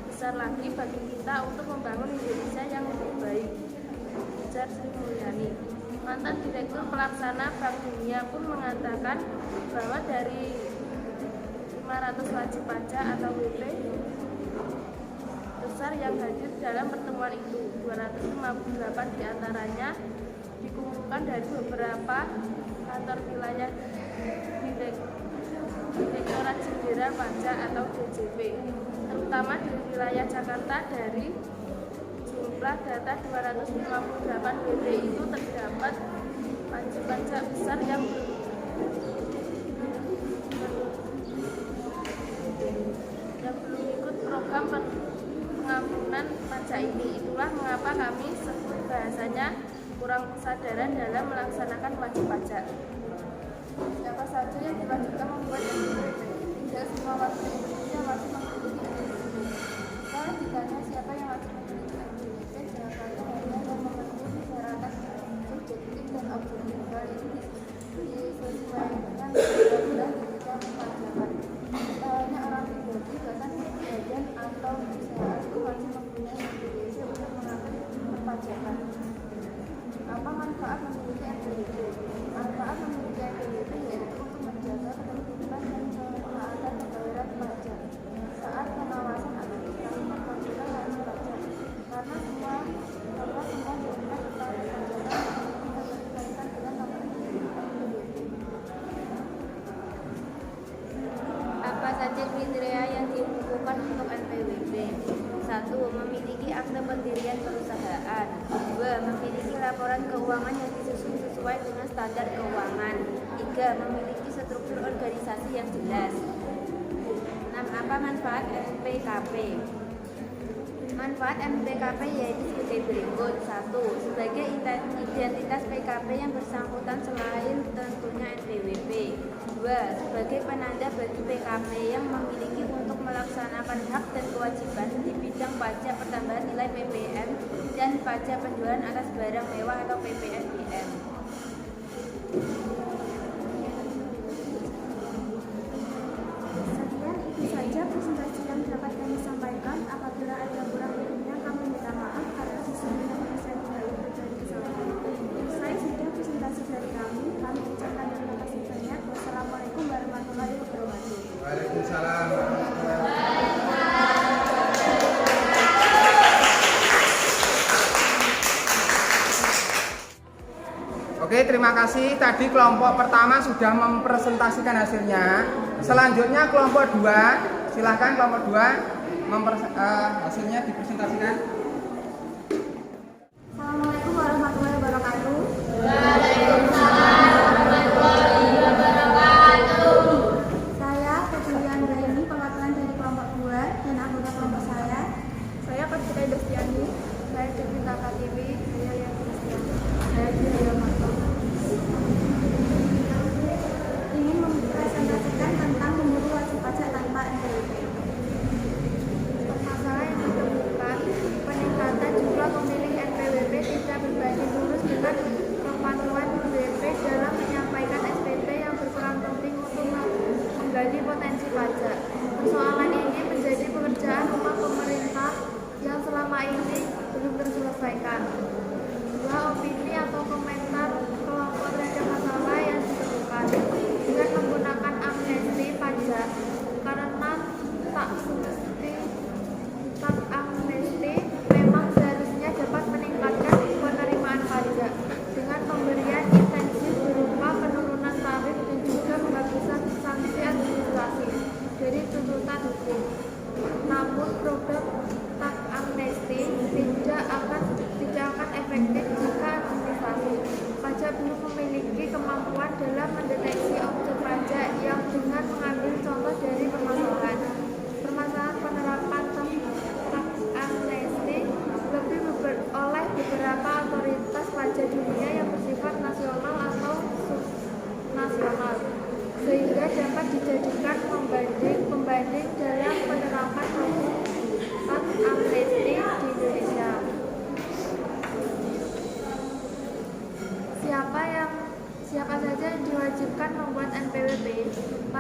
besar lagi bagi kita untuk membangun Indonesia yang lebih baik. Ujar Sri Mulyani. Mantan Direktur Pelaksana Bank Dunia pun mengatakan bahwa dari 500 wajib pajak atau WP besar yang hadir dalam pertemuan itu, 258 diantaranya dikumpulkan dari beberapa kantor wilayah Direktorat Jenderal Pajak atau DJP, terutama di wilayah Jakarta. Dari jumlah data 258 WP itu terdapat wajib pajak besar yang belum ikut program pengampunan pajak ini. Itulah mengapa kami sebut bahasanya kurang kesadaran dalam melaksanakan wajib pajak. Siapa saja yang diwajibkan membuat NPWP? Tidak semua warga Indonesia wajib memiliki NPWP. Jika ditanya siapa yang wajib memiliki NPWP, jawabannya hanya yang memenuhi persyaratan subjektif dan objektif. Hal ini disesuaikan dengan undang-undang di bidang perpajakan. Hanya orang pribadi, bahkan badan atau perusahaan itu wajib mempunyai NPWP untuk mengambil perpajakan. Apa manfaat memiliki NPWP? Manfaat memiliki NPWP yaitu untuk menjaga ketertiban dan ketaatan pembayaran pajak saat pengawasan aktivitas pengampunan wajib pajak. Karena semua jaminan ketaatan pajakan berkaitan dengan nomor NPWP. Apa saja kriteria yang dibutuhkan untuk NPWP? 1. Memiliki akte pendirian perusahaan. 2. Memiliki laporan keuangan yang disusun sesuai dengan standar keuangan. 3. Memiliki struktur organisasi yang jelas. 6. Apa manfaat NPKP? Manfaat NPKP yaitu sebagai berikut. 1. Sebagai identitas PKP yang bersangkutan selain tentunya NPWP. 2. Sebagai penanda bagi PKP yang memiliki untuk melaksanakan hak dan kewajiban di bidang pajak pertambahan nilai PPN dan pajak penjualan atas barang mewah atau PPNBM. Sekian itu saja presentasi yang dapat kami sampaikan. Apabila ada kurang lebihnya kami minta maaf karena sesungguhnya bisa tidak luput dari kesalahan. Usai sudah presentasi dari kami ucapkan terima kasih banyak. Wassalamualaikum warahmatullahi wabarakatuh. Waalaikumsalam. Oke, terima kasih. Tadi kelompok pertama sudah mempresentasikan hasilnya. Selanjutnya kelompok 2, silahkan kelompok 2 hasilnya dipresentasikan. Assalamualaikum warahmatullahi wabarakatuh. Saya Putri Anggraini, perwakilan dari kelompok 2 dan anggota kelompok saya. Saya Putri Destiani. Saya Devita Katiwi. Saya Yang Kristiani. Saya Jaya Marto. Ingin mempresentasikan tentang memburu wajib pajak tanpa NPWP. Masalah yang ditemukan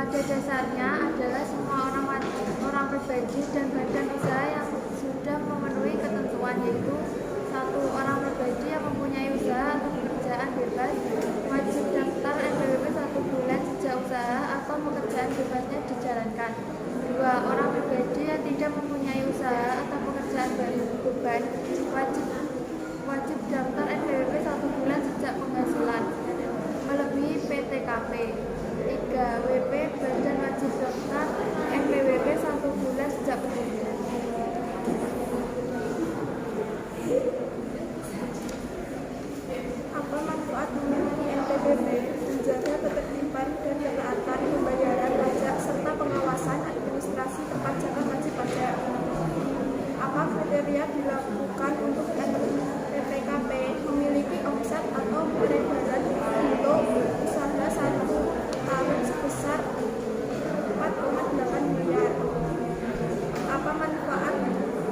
pada dasarnya adalah semua orang pribadi dan badan usaha yang sudah memenuhi ketentuan, yaitu 1. Orang pribadi yang mempunyai usaha atau pekerjaan bebas wajib daftar NPWP 1 bulan sejak usaha atau pekerjaan bebasnya dijalankan. 2. Orang pribadi yang tidak mempunyai usaha atau pekerjaan beban wajib daftar NPWP 1 bulan sejak penghasilan melebihi PTKP. 3. WP badan wajib daftar NPWP 1 bulan sejak penghasilan. Apa manfaat memiliki NPWP? Menjaga ketertiban dan ketaatan pembayaran pajak serta pengawasan administrasi perpajakan wajib pajak. Apa kriteria dilakukan untuk PPKP? Memiliki omset atau peredaran untuk usaha 1 tahun sebesar 4,8 miliar. Apa manfaat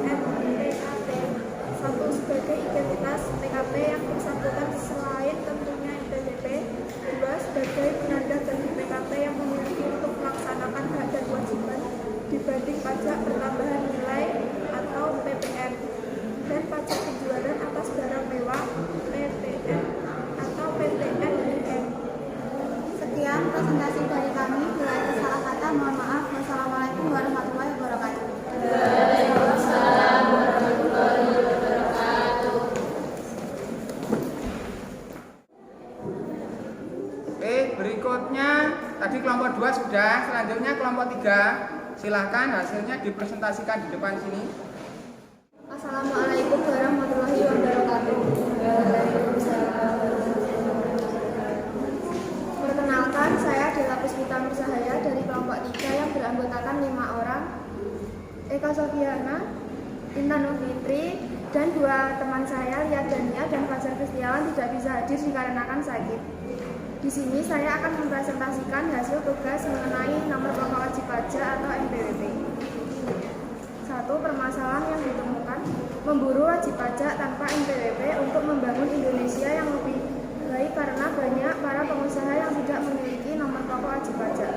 NPKP? 1. Sebagai identitas PKP yang bersangkutan selain tentunya NPWP. 2. Sebagai penanda bagi PKP yang memiliki untuk melaksanakan hak dan kewajiban dibanding pajak pertambahan nilai atau PPN dan pajak penjualan atas barang mewah PPN atau PPNBM. Sekian presentasi dari kami. Bila ada salah kata, mohon maaf. Wassalamualaikum warahmatullahi wabarakatuh. Oke, berikutnya tadi kelompok 2 sudah, selanjutnya kelompok 3. Silahkan hasilnya dipresentasikan di depan sini. Assalamualaikum warahmatullahi wabarakatuh. Perkenalkan, saya Dela Puspita Nursahaya dari kelompok 3 yang beranggotakan 5 orang. Eka Sofiana, Intan Nufitri, dan 2 teman saya, Lia Dania dan Fajar Kristiawan tidak bisa hadir dikarenakan sakit. Di sini saya akan mempresentasikan hasil tugas mengenai nomor pokok wajib pajak atau NPWP. 1. Permasalahan yang ditemukan, memburu wajib pajak tanpa NPWP untuk membangun Indonesia yang lebih baik karena banyak para pengusaha yang tidak memiliki nomor pokok wajib pajak.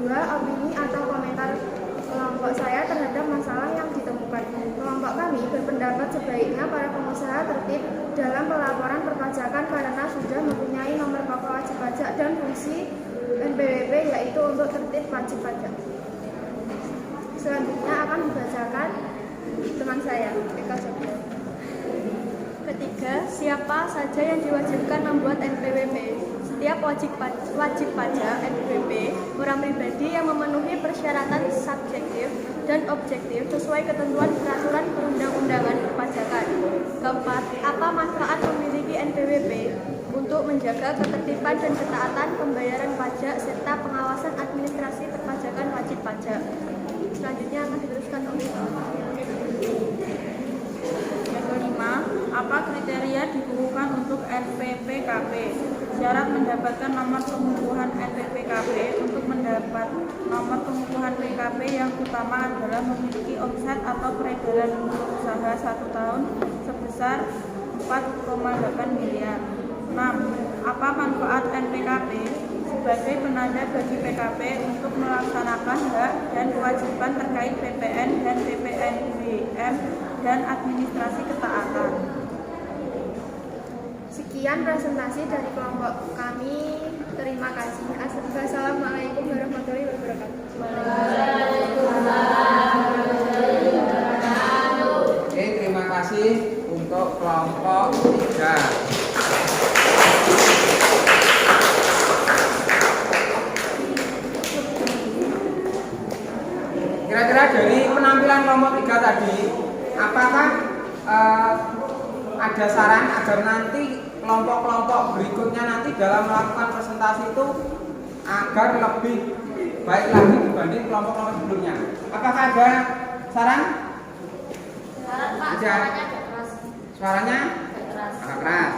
2. Opini atau komentar kelompok saya terhadap masalah yang ditemukan. Kelompok kami berpendapat sebaiknya para pengusaha tertib dalam pelaporan perpajakan karena sudah mempunyai nomor pokok wajib pajak dan fungsi NPWP yaitu untuk tertib wajib pajak. Selanjutnya akan dibacakan teman saya, Eka Sofiana. Ketiga, siapa saja yang diwajibkan membuat NPWP? Setiap wajib pajak NPWP orang pribadi yang memenuhi persyaratan subjektif dan objektif sesuai ketentuan peraturan perundang-undangan perpajakan. Keempat, apa manfaat memiliki NPWP? Untuk menjaga ketertiban dan ketaatan pembayaran pajak serta pengawasan administrasi perpajakan wajib pajak. Selanjutnya akan diteruskan oleh yang kelima, apa kriteria dibukukan untuk NPPKP? Syarat mendapatkan nomor pengukuhan NPPKP. Untuk mendapat nomor pengukuhan PKP yang utama adalah memiliki omset atau peredaran usaha 1 tahun sebesar 4,8 miliar. 6. Apa manfaat NPKP? Sebagai penanda bagi PKP untuk melaksanakan hak dan kewajiban terkait PPN dan PPNBM dan administrasi ketaatan. Sekian presentasi dari kelompok kami. Terima kasih. Assalamualaikum warahmatullahi wabarakatuh. Oke, terima kasih untuk kelompok 3. Kira-kira dari penampilan kelompok 3 tadi, apakah ada saran agar nanti kelompok-kelompok berikutnya nanti dalam melakukan presentasi itu agar lebih baik lagi dibanding kelompok-kelompok sebelumnya? Apakah ada saran? Saran Pak, Ada. suaranya agak keras. Suaranya agak keras.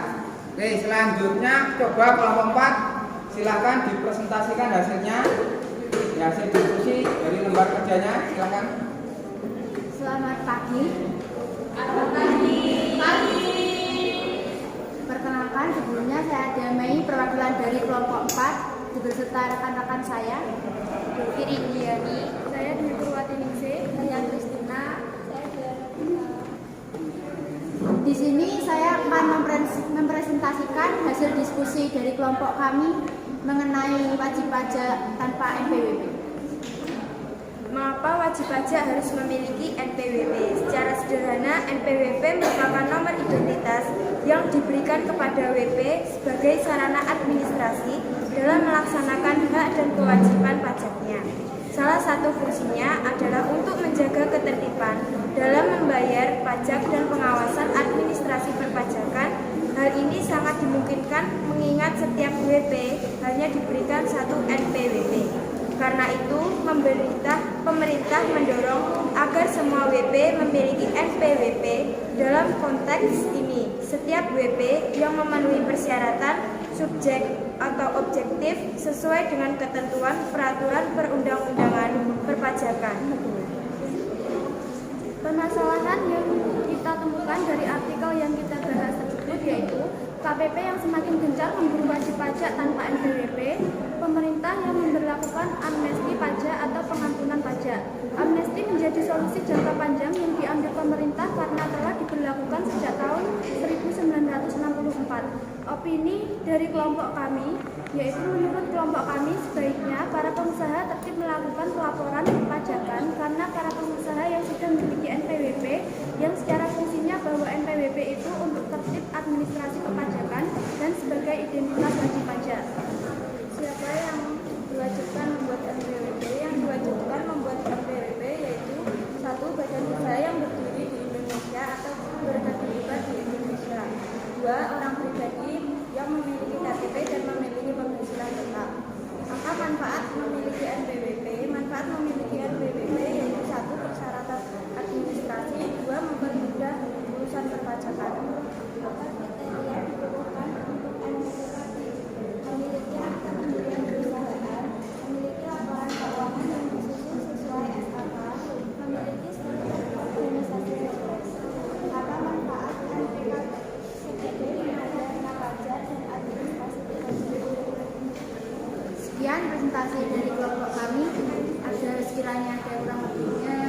Oke, selanjutnya coba kelompok 4 silakan dipresentasikan hasilnya. Hasil diskusi dari lembar kerjanya, silakan. Selamat pagi. Perkenalkan, sebelumnya saya Damai, perwakilan dari kelompok 4 dibersertai beserta rekan-rekan saya. Diri Indiani, Saya Dwi Purwatiningsih. saya Kristina, saya Di sini saya akan mempresentasikan hasil diskusi dari kelompok kami mengenai wajib pajak tanpa NPWP. Mengapa wajib pajak harus memiliki NPWP? Secara sederhana, NPWP merupakan nomor identitas yang diberikan kepada WP sebagai sarana administrasi dalam melaksanakan hak dan kewajiban pajaknya. Salah satu fungsinya adalah untuk menjaga ketertiban dalam membayar pajak dan pengawasan administrasi perpajakan. Hal ini sangat dimungkinkan mengingat setiap WP hanya diberikan satu NPWP. Karena itu, pemerintah mendorong agar semua WP memiliki NPWP. Dalam konteks ini, setiap WP yang memenuhi persyaratan subjek atau objektif sesuai dengan ketentuan peraturan perundang-undangan perpajakan. Permasalahan yang kita temukan dari artikel yang kita bahas tersebut yaitu KPP yang semakin gencar memburu wajib pajak tanpa NPWP, pemerintah yang memberlakukan amnesti pajak atau pengampunan pajak. Amnesti menjadi solusi jangka panjang yang diambil pemerintah karena telah diberlakukan sejak tahun 1964. Opini dari kelompok kami, yaitu menurut kelompok kami sebaiknya para pengusaha tertib melakukan pelaporan perpajakan karena para pengusaha yang sudah memiliki NPWP yang secara fungsinya bahwa NPWP itu untuk tertib administrasi perpajakan dan sebagai identitas wajib pajak. Siapa yang diwajibkan membuat NPWP? Yang diwajibkan membuat NPWP yaitu 1. Badan usaha yang berdiri di Indonesia atau berkedudukan di Indonesia. 2. Orang pribadi yang memiliki KTP dan memiliki penghasilan tetap. Maka manfaat memiliki NPWP? Manfaat memiliki NPWP yaitu 1. Persyaratan administrasi. 2. Mempermudah urusan perpajakan. Memiliki akta pendirian perusahaan, memiliki laporan keuangan yang disusun sesuai SKK, memiliki struktur organisasi BPS. Apa manfaat NPWP pada pajak dan administrasi perpajakan? Sekian presentasi dari kelompok kami. Ada sekiranya ada kurang lebihnya,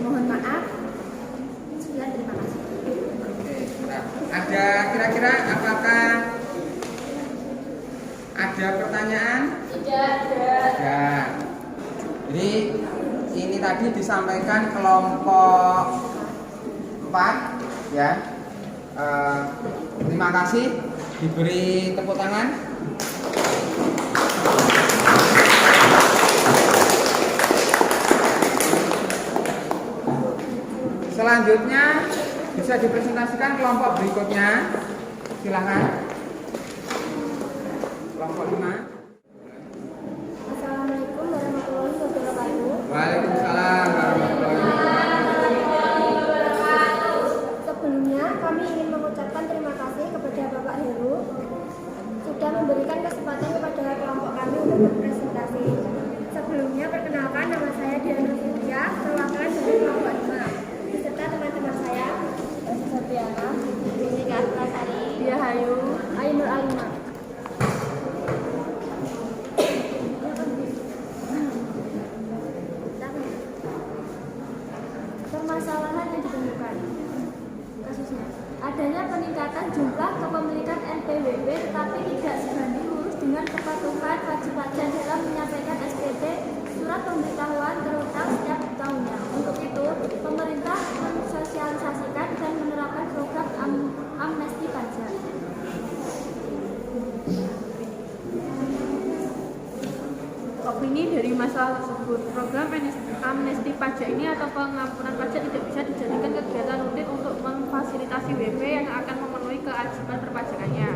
mohon maaf. Sekian, terima kasih. Ada kira-kira apakah ada pertanyaan? Tidak ada. Ada. Jadi ini tadi disampaikan kelompok 4 ya. Terima kasih, diberi tepuk tangan. Selanjutnya bisa dipresentasikan kelompok berikutnya. Silakan. Kelompok 5. Assalamualaikum warahmatullahi wabarakatuh. Waalaikumsalam warahmatullahi wabarakatuh. Sebelumnya kami ingin mengucapkan terima kasih kepada Bapak Heru sudah memberikan kesempatan kepada kelompok kami untuk berpresentasi. Sebelumnya perkenalkan, nama saya Diana Cynthia, perwakilan dari kelompok 5 beserta teman-teman saya Sofiana, Binika Aslasari, Diahayu, Ainur Alima. Permasalahan yang ditemukan kasusnya adanya peningkatan jumlah kepemilikan NPWP tetapi tidak sebanding lurus dengan kepatuhan wajib pajak dalam menyampaikan SPT surat pemberitahuan terutang setiap tahunnya. Untuk itu, pemerintah mensosialisasikan dan menerapkan program amnesti pajak. opini dari masalah tersebut. Program amnesti pajak ini atau pengampunan pajak tidak bisa dijadikan kegiatan rutin untuk memfasilitasi WP yang akan memenuhi kewajiban perpajakannya.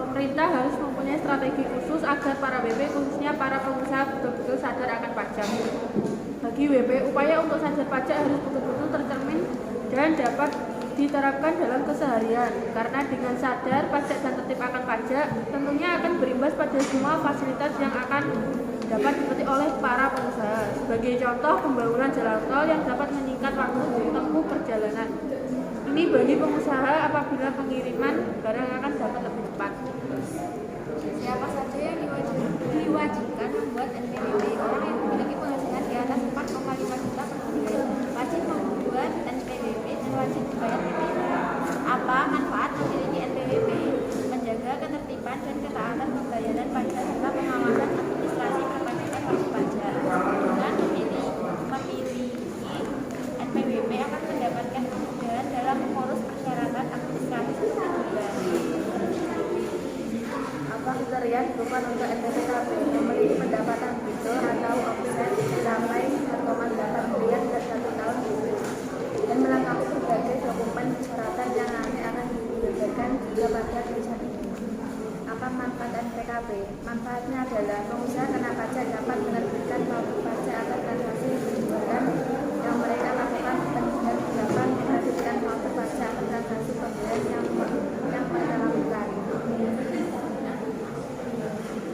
Pemerintah harus mempunyai strategi khusus agar para WP, khususnya para pengusaha, betul-betul sadar akan pajak. Bagi WP, upaya untuk sadar pajak harus betul-betul tercermin dan dapat diterapkan dalam keseharian. Karena dengan sadar pajak dan tertib akan pajak, tentunya akan berimbas pada semua fasilitas yang akan dapat dipetik oleh para pengusaha. Sebagai contoh, pembangunan jalan tol yang dapat menyingkat waktu tempuh perjalanan. Ini bagi pengusaha apabila pengiriman barang akan dapat lebih cepat. Siapa saja yang diwajibkan diwajibkan membuat NPWP. Orang yang memiliki penghasilan di atas 4,5 juta per bulan wajib membuat NPWP dan wajib dibayar PPh. Apa manfaat memiliki NPWP? Menjaga ketertiban dan ketaatan pembayaran pajak serta pengawasan administrasi perpajakan wajib pajak. Dengan memiliki NPWP akan mendapatkan kemudahan dalam mengurus persyaratan administratif seperti Apa kriteria dibutuhkan untuk NPWP? Memiliki pendapatan bruto atau omset mencapai 1,8 miliar per 1 tahun dan melengkapi berbagai dokumen persyaratan yang nanti akan dibebankan juga pada tulisan ini. Apa manfaat NPWP? Manfaatnya adalah pengusaha kena pajak dapat menerbitkan wajib pajak atas transaksi penjualan yang mereka lakukan dan dapat menerbitkan wajib pajak atas transaksi pembelian yang mereka lakukan.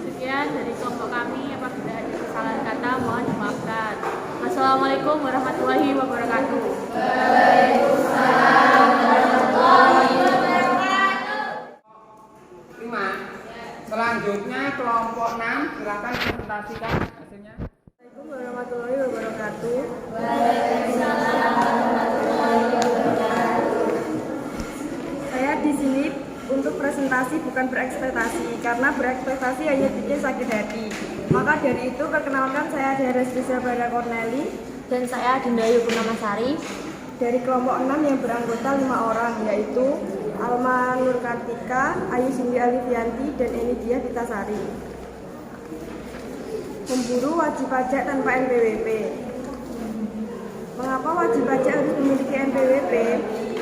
Sekian dari kelompok kami. Apabila ada kesalahan kata mohon dimaafkan. Assalamualaikum warahmatullahi wabarakatuh. Selanjutnya kelompok 6, silakan presentasikan hasilnya. Assalamualaikum warahmatullahi wabarakatuh. Saya di sini untuk presentasi bukan berekspektasi, karena berekspektasi hanya bikin sakit hati. Maka dari itu perkenalkan, saya Dara Rizka Bara Corneli Dan saya Dinda Purnamasari dari kelompok 6 yang beranggota 5 orang, yaitu Alma Nur Kartika, Ayu Cindy Alifianti, dan Enidia Pitasari. Memburu wajib pajak tanpa NPWP. Mengapa wajib pajak harus memiliki NPWP?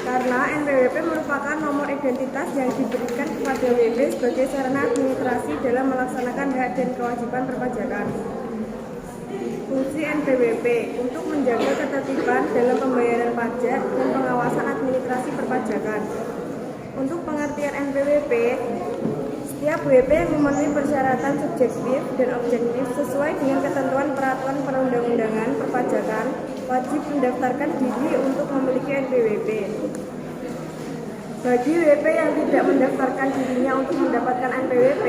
Karena NPWP merupakan nomor identitas yang diberikan kepada WP sebagai sarana administrasi dalam melaksanakan hak dan kewajiban perpajakan. Fungsi NPWP untuk menjaga ketertiban dalam pembayaran pajak dan pengawasan administrasi perpajakan. Untuk pengertian NPWP, setiap WP memenuhi persyaratan subjektif dan objektif sesuai dengan ketentuan peraturan perundang-undangan perpajakan, wajib mendaftarkan diri untuk memiliki NPWP. Bagi WP yang tidak mendaftarkan dirinya untuk mendapatkan NPWP,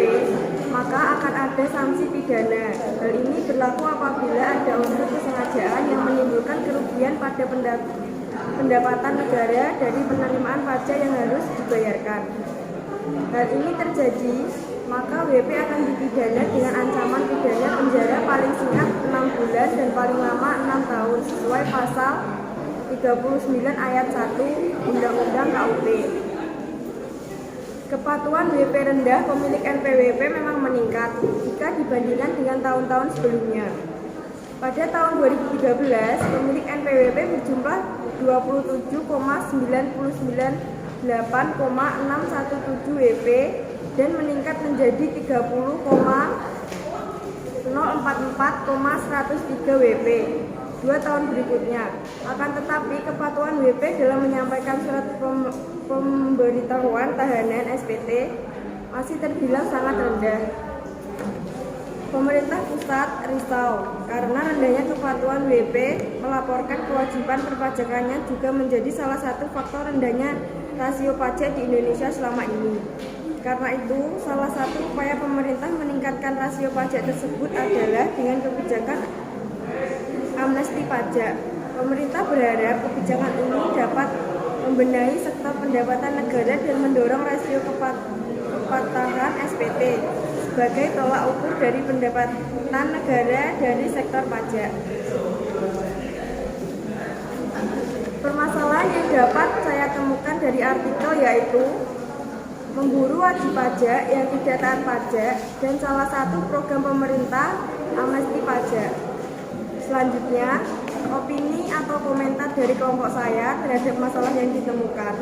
maka akan ada sanksi pidana. Hal ini berlaku apabila ada unsur kesengajaan yang menimbulkan kerugian pada pendapatan negara dari penerimaan pajak yang harus dibayarkan. Hal ini terjadi, maka WP akan dipidana dengan ancaman pidana penjara paling singkat 6 bulan dan paling lama 6 tahun sesuai pasal 39 ayat 1 Undang-Undang KUP. Kepatuhan WP rendah pemilik NPWP memang meningkat jika dibandingkan dengan tahun-tahun sebelumnya. Pada tahun 2013, pemilik NPWP berjumlah 27,998,617 WP dan meningkat menjadi 30,044,103 WP 2 tahun berikutnya. Akan tetapi kepatuhan WP dalam menyampaikan surat pemberitahuan tahanan SPT masih terbilang sangat rendah. Pemerintah pusat risau karena rendahnya kepatuhan WP melaporkan kewajiban perpajakannya juga menjadi salah satu faktor rendahnya rasio pajak di Indonesia selama ini. Karena itu, salah satu upaya pemerintah meningkatkan rasio pajak tersebut adalah dengan kebijakan amnesti pajak. Pemerintah berharap kebijakan ini dapat membenahi sektor pendapatan negara dan mendorong rasio kepatuhan SPT sebagai tolak ukur dari pendapatan negara dari sektor pajak. Permasalahan yang dapat saya temukan dari artikel yaitu memburu wajib pajak yang tidak taat pajak dan salah satu program pemerintah amnesti pajak. Selanjutnya, opini atau komentar dari kelompok saya terhadap masalah yang ditemukan.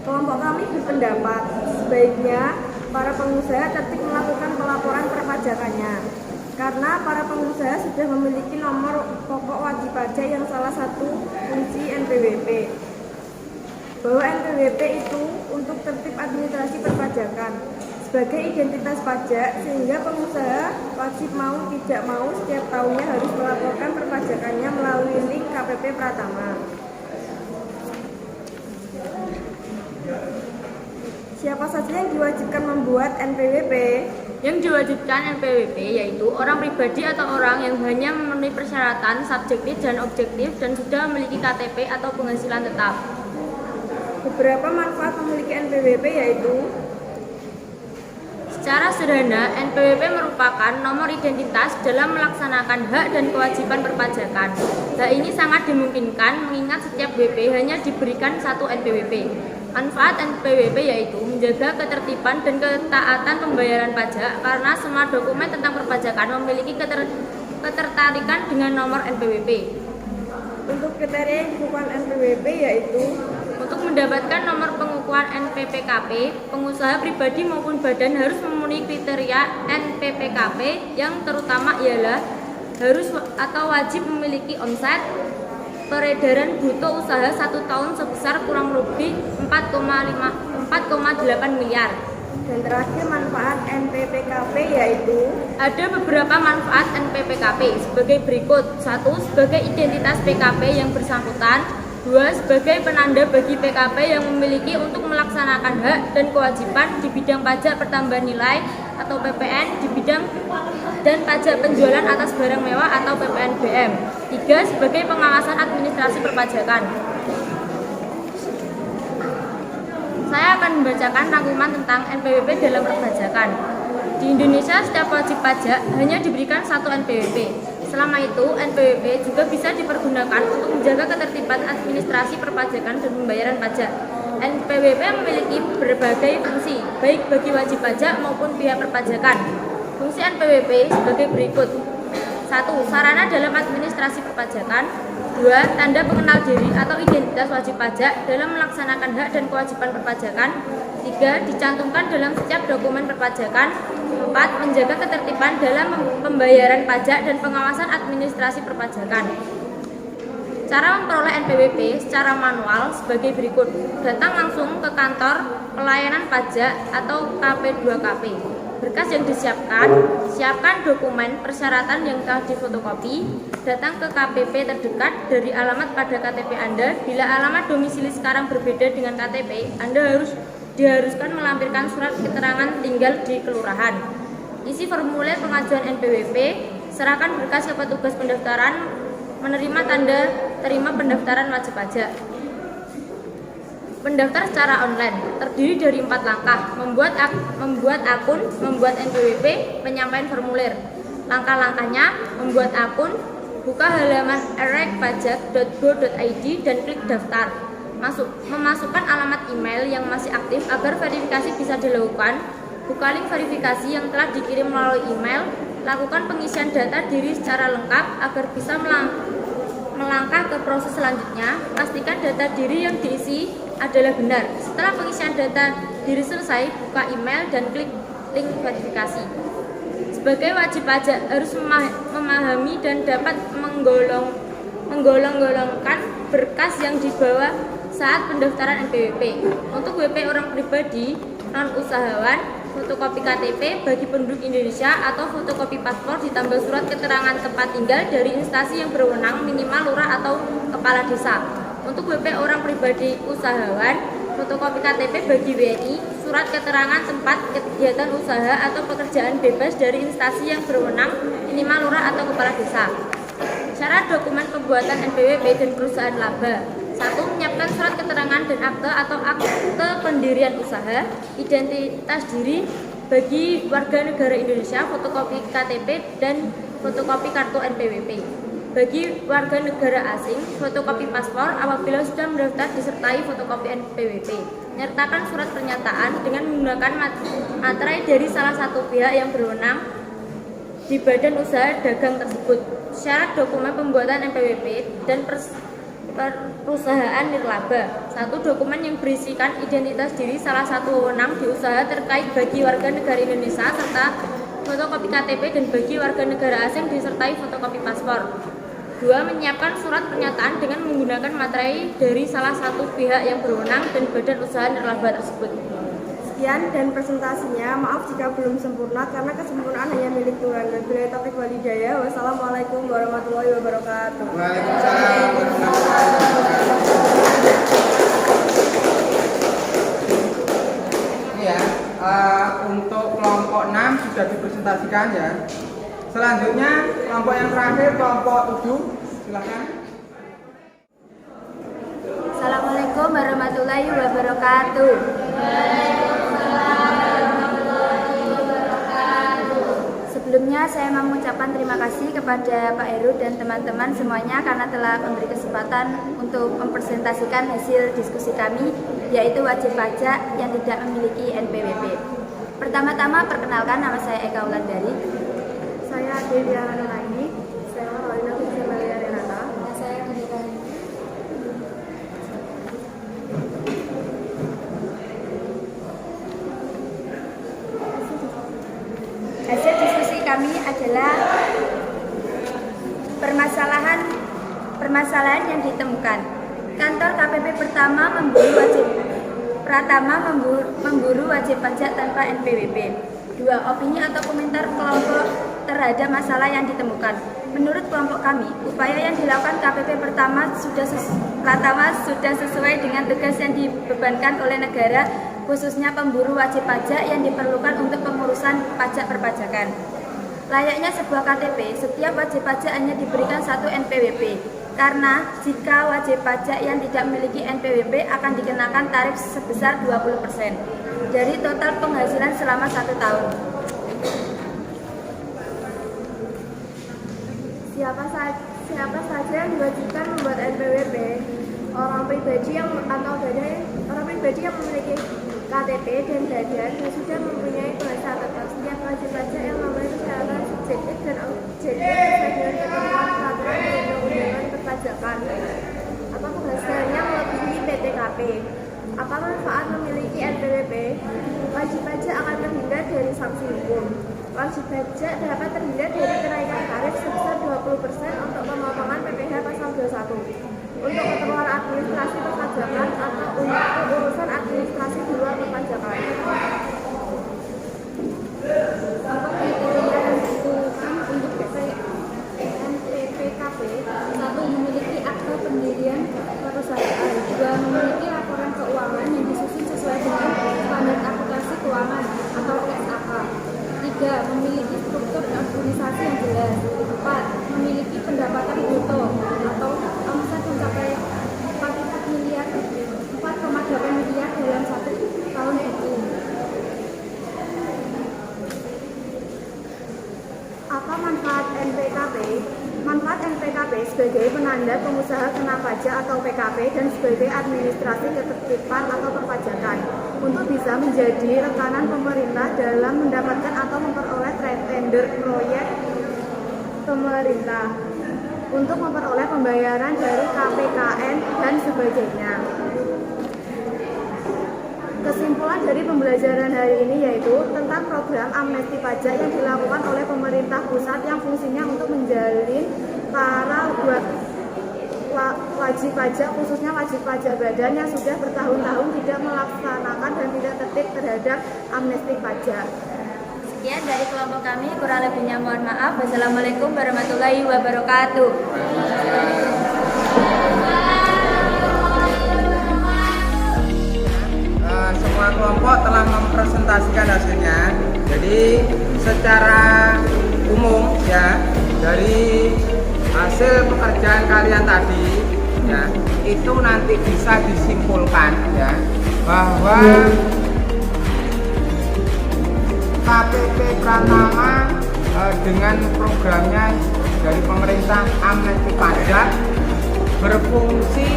Kelompok kami berpendapat sebaiknya para pengusaha tertib melakukan pelaporan perpajakannya karena para pengusaha sudah memiliki nomor pokok wajib pajak yang salah satu fungsi NPWP. Bahwa NPWP itu untuk tertib administrasi perpajakan sebagai identitas pajak sehingga pengusaha wajib mau tidak mau setiap tahunnya harus melaporkan perpajakannya melalui link KPP Pratama. Siapa saja yang diwajibkan membuat NPWP? Yang diwajibkan NPWP yaitu orang pribadi atau orang yang hanya memenuhi persyaratan subjektif dan objektif dan sudah memiliki KTP atau penghasilan tetap. Beberapa manfaat memiliki NPWP yaitu: secara sederhana, NPWP merupakan nomor identitas dalam melaksanakan hak dan kewajiban perpajakan. Hal ini sangat dimungkinkan mengingat setiap WP hanya diberikan satu NPWP. Manfaat NPWP yaitu menjaga ketertiban dan ketaatan pembayaran pajak karena semua dokumen tentang perpajakan memiliki ketertarikan dengan nomor NPWP. Untuk kriteria yang dibutuhkan NPWP yaitu: untuk mendapatkan nomor pengukuhan NPPKP, pengusaha pribadi maupun badan harus memenuhi kriteria NPPKP yang terutama ialah harus atau wajib memiliki omset peredaran bruto usaha 1 tahun sebesar kurang lebih 4,8 miliar. Dan terakhir, manfaat NPPKP yaitu: ada beberapa manfaat NPPKP sebagai berikut. 1. Sebagai identitas PKP yang bersangkutan. 2. Sebagai penanda bagi PKP yang memiliki untuk melaksanakan hak dan kewajiban di bidang pajak pertambahan nilai atau PPN di bidang dan pajak penjualan atas barang mewah atau PPNBM. 3. Sebagai pengawasan administrasi perpajakan. Saya akan membacakan rangkuman tentang NPWP dalam perpajakan. Di Indonesia, setiap wajib pajak hanya diberikan satu NPWP. Selama itu, NPWP juga bisa dipergunakan untuk menjaga ketertiban administrasi perpajakan dan pembayaran pajak. NPWP memiliki berbagai fungsi, baik bagi wajib pajak maupun pihak perpajakan. Fungsi NPWP sebagai berikut. 1. Sarana dalam administrasi perpajakan. 2. Tanda pengenal diri atau identitas wajib pajak dalam melaksanakan hak dan kewajiban perpajakan. 3. Dicantumkan dalam setiap dokumen perpajakan. 4. Menjaga ketertiban dalam pembayaran pajak dan pengawasan administrasi perpajakan. Cara memperoleh NPWP secara manual sebagai berikut. Datang langsung ke kantor pelayanan pajak atau KP2KP. Berkas yang disiapkan, siapkan dokumen persyaratan yang telah difotokopi, datang ke KPP terdekat dari alamat pada KTP Anda. Bila alamat domisili sekarang berbeda dengan KTP, Anda diharuskan melampirkan surat keterangan tinggal di kelurahan. Isi formulir pengajuan NPWP, serahkan berkas ke petugas pendaftaran, menerima tanda terima pendaftaran wajib pajak. Pendaftar secara online terdiri dari 4 langkah: membuat akun, membuat NPWP, penyampaian formulir. Langkah-langkahnya: membuat akun, buka halaman erekpajak.go.id dan klik daftar. Memasukkan alamat email yang masih aktif agar verifikasi bisa dilakukan. Buka link verifikasi yang telah dikirim melalui email. Lakukan pengisian data diri secara lengkap agar bisa melangkah ke proses selanjutnya. Pastikan data diri yang diisi adalah benar. Setelah pengisian data diri selesai, buka email dan klik link verifikasi. Sebagai wajib pajak harus memahami dan dapat menggolong-golongkan berkas yang dibawa saat pendaftaran NPWP. Untuk WP orang pribadi, non-usahawan, fotokopi KTP bagi penduduk Indonesia atau fotokopi paspor ditambah surat keterangan tempat tinggal dari instansi yang berwenang minimal lurah atau kepala desa. Untuk WP orang pribadi usahawan, fotokopi KTP bagi WNI, surat keterangan tempat kegiatan usaha atau pekerjaan bebas dari instansi yang berwenang minimal lurah atau kepala desa. Syarat dokumen pembuatan NPWP dan perusahaan laba. 1. Menyiapkan surat keterangan dan akte atau akte pendirian usaha, identitas diri bagi warga negara Indonesia, fotokopi KTP dan fotokopi kartu NPWP. Bagi warga negara asing, fotokopi paspor apabila sudah mendaftar disertai fotokopi NPWP. Nyertakan surat pernyataan dengan menggunakan materai dari salah satu pihak yang berwenang di badan usaha dagang tersebut. Syarat dokumen pembuatan NPWP dan perusahaan nirlaba. 1. Dokumen yang berisikan identitas diri salah satu wewenang di usaha terkait bagi warga negara Indonesia serta fotokopi KTP dan bagi warga negara asing disertai fotokopi paspor. 2. Menyiapkan surat pernyataan dengan menggunakan materai dari salah satu pihak yang berwenang dan badan usaha nirlaba tersebut. Sekian dan presentasinya. Maaf jika belum sempurna karena kesempurnaan hanya milik Tuhan. Wabillahi taufiq wal hidayah. Wassalamualaikum warahmatullahi wabarakatuh. Waalaikumsalam warahmatullahi wabarakatuh. sudah dipresentasikan ya. Selanjutnya kelompok yang terakhir, kelompok 7, silakan. Assalamualaikum warahmatullahi wabarakatuh. Sebelumnya saya mau mengucapkan terima kasih kepada Pak Heru dan teman-teman semuanya karena telah memberi kesempatan untuk mempresentasikan hasil diskusi kami, yaitu wajib pajak yang tidak memiliki NPWP. Pertama-tama perkenalkan, nama saya Eka Wulandari. Saya Delia Hanulaini. Saya Marolina Fitri Renata. Dan saya Delia. Hasil diskusi kami adalah permasalahan yang ditemukan. Kantor KPP memburu wajib pajak tanpa NPWP. 2. Opini atau komentar kelompok terhadap masalah yang ditemukan. Menurut kelompok kami, upaya yang dilakukan KPP pertama sudah sesuai dengan tugas yang dibebankan oleh negara, khususnya pemburu wajib pajak yang diperlukan untuk pengurusan pajak perpajakan. Layaknya sebuah KTP, setiap wajib pajak hanya diberikan 1 NPWP. Karena jika wajib pajak yang tidak memiliki NPWP akan dikenakan tarif sebesar 20% dari total penghasilan selama 1 tahun. Siapa saja yang diwajibkan membuat NPWP? Orang pribadi yang memiliki KTP dan badan yang sudah mempunyai penghasilan tetap. Setiap wajib pajak yang memenuhi persyaratan subjektif dan objektif sesuai dengan ketentuan peraturan perundang-undangan perpajakan. Apa penghasilannya melebihi PTKP? Apa manfaat memiliki NPWP? Wajib pajak akan terhindar dari sanksi hukum. Wajib pajak dapat terhindar dari kenaikan tarif sebesar 20% untuk pemotongan PPh pasal 21 untuk keperluan administrasi perpajakan atau untuk urusan administrasi di luar perpajakan. Apa kriteria yang dibutuhkan untuk NPWP? 1. Memiliki akta pendirian perusahaan. 2. Memiliki laporan keuangan yang disusun sesuai dengan standar akuntansi keuangan atau SAK. 3. Memiliki struktur organisasi yang jelas. 4. Memiliki pendapatan bruto atau omset mencapai 4,8 miliar dalam 1 tahun itu. Apa manfaat NPKP? Manfaat NPKP sebagai penanda pengusaha kena pajak atau PKP dan sebagai administrasi ketertiban atau perpajakan untuk bisa menjadi rekanan pemerintah dalam mendapatkan atau memperoleh tender proyek pemerintah untuk memperoleh pembayaran dari KPKN dan sebagainya. Kesimpulan dari pembelajaran hari ini yaitu tentang program amnesti pajak yang dilakukan oleh pemerintah pusat yang fungsinya untuk menjalin para wajib pajak, khususnya wajib pajak badan yang sudah bertahun-tahun tidak melaksanakan dan tidak tertib terhadap amnesti pajak. Sekian dari kelompok kami, kurang lebihnya mohon maaf. Wassalamualaikum warahmatullahi wabarakatuh. Semua kelompok telah mempresentasikan hasilnya. Jadi secara umum ya, dari hasil pekerjaan kalian tadi ya, itu nanti bisa disimpulkan ya bahwa KPP Pratama dengan programnya dari pemerintah amnesti pajak berfungsi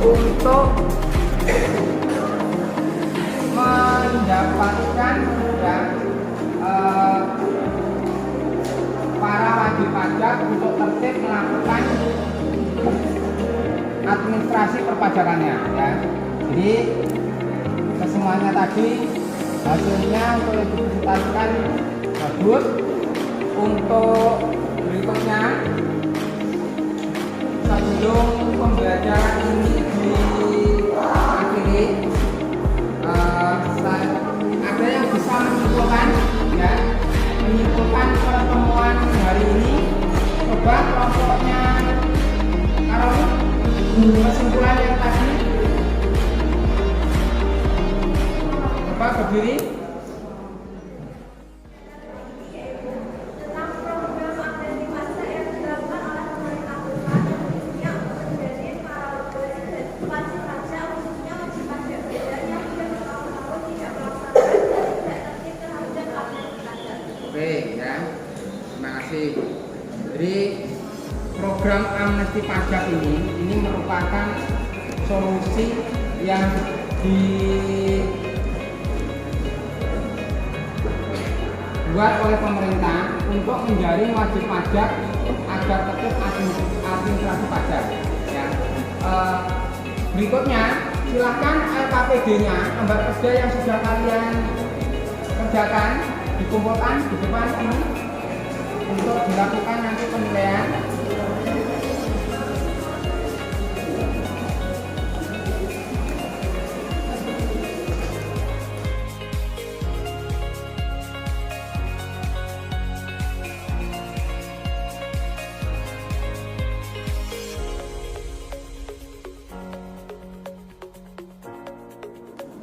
untuk mendapatkan ya, para wajib pajak untuk tertib melakukan administrasi perpajakannya ya. Jadi kesemuanya tadi hasilnya untuk dipresentasikan bagus. Untuk berikutnya, sebelum pembelajaran ini diakhiri, ada yang bisa menyimpulkan ya, menyimpulkan pertemuan hari ini. Coba kelompoknya Karoli, kesimpulan yang tadi. Coba berdiri. kasih. Jadi program amnesti pajak ini merupakan solusi yang dibuat oleh pemerintah untuk menjaring wajib pajak agar tertib administrasi pajak. Ya. Berikutnya, silahkan LKPD-nya, lembar kerja yang sudah kalian kerjakan, dikumpulkan di depan ini untuk dilakukan nanti penilaian.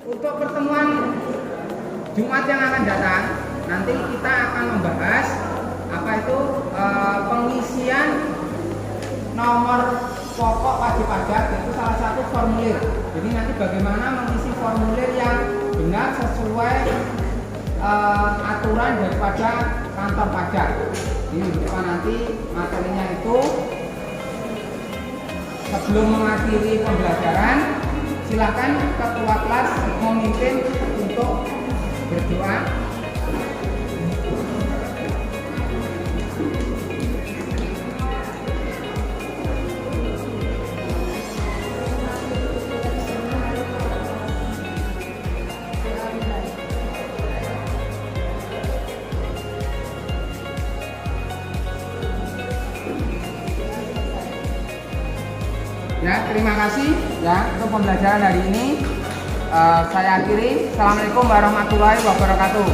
Untuk pertemuan Jumat yang akan datang, nanti kita akan membahas apa itu pengisian nomor pokok wajib pajak, yaitu salah satu formulir. Jadi nanti bagaimana mengisi formulir yang benar sesuai aturan daripada kantor pajak. Ini depan nanti materinya itu. Sebelum mengakhiri pembelajaran, silakan ketua kelas memimpin untuk berdoa. Ya, terima kasih ya untuk pembelajaran hari ini. Saya akhiri. Assalamualaikum warahmatullahi wabarakatuh.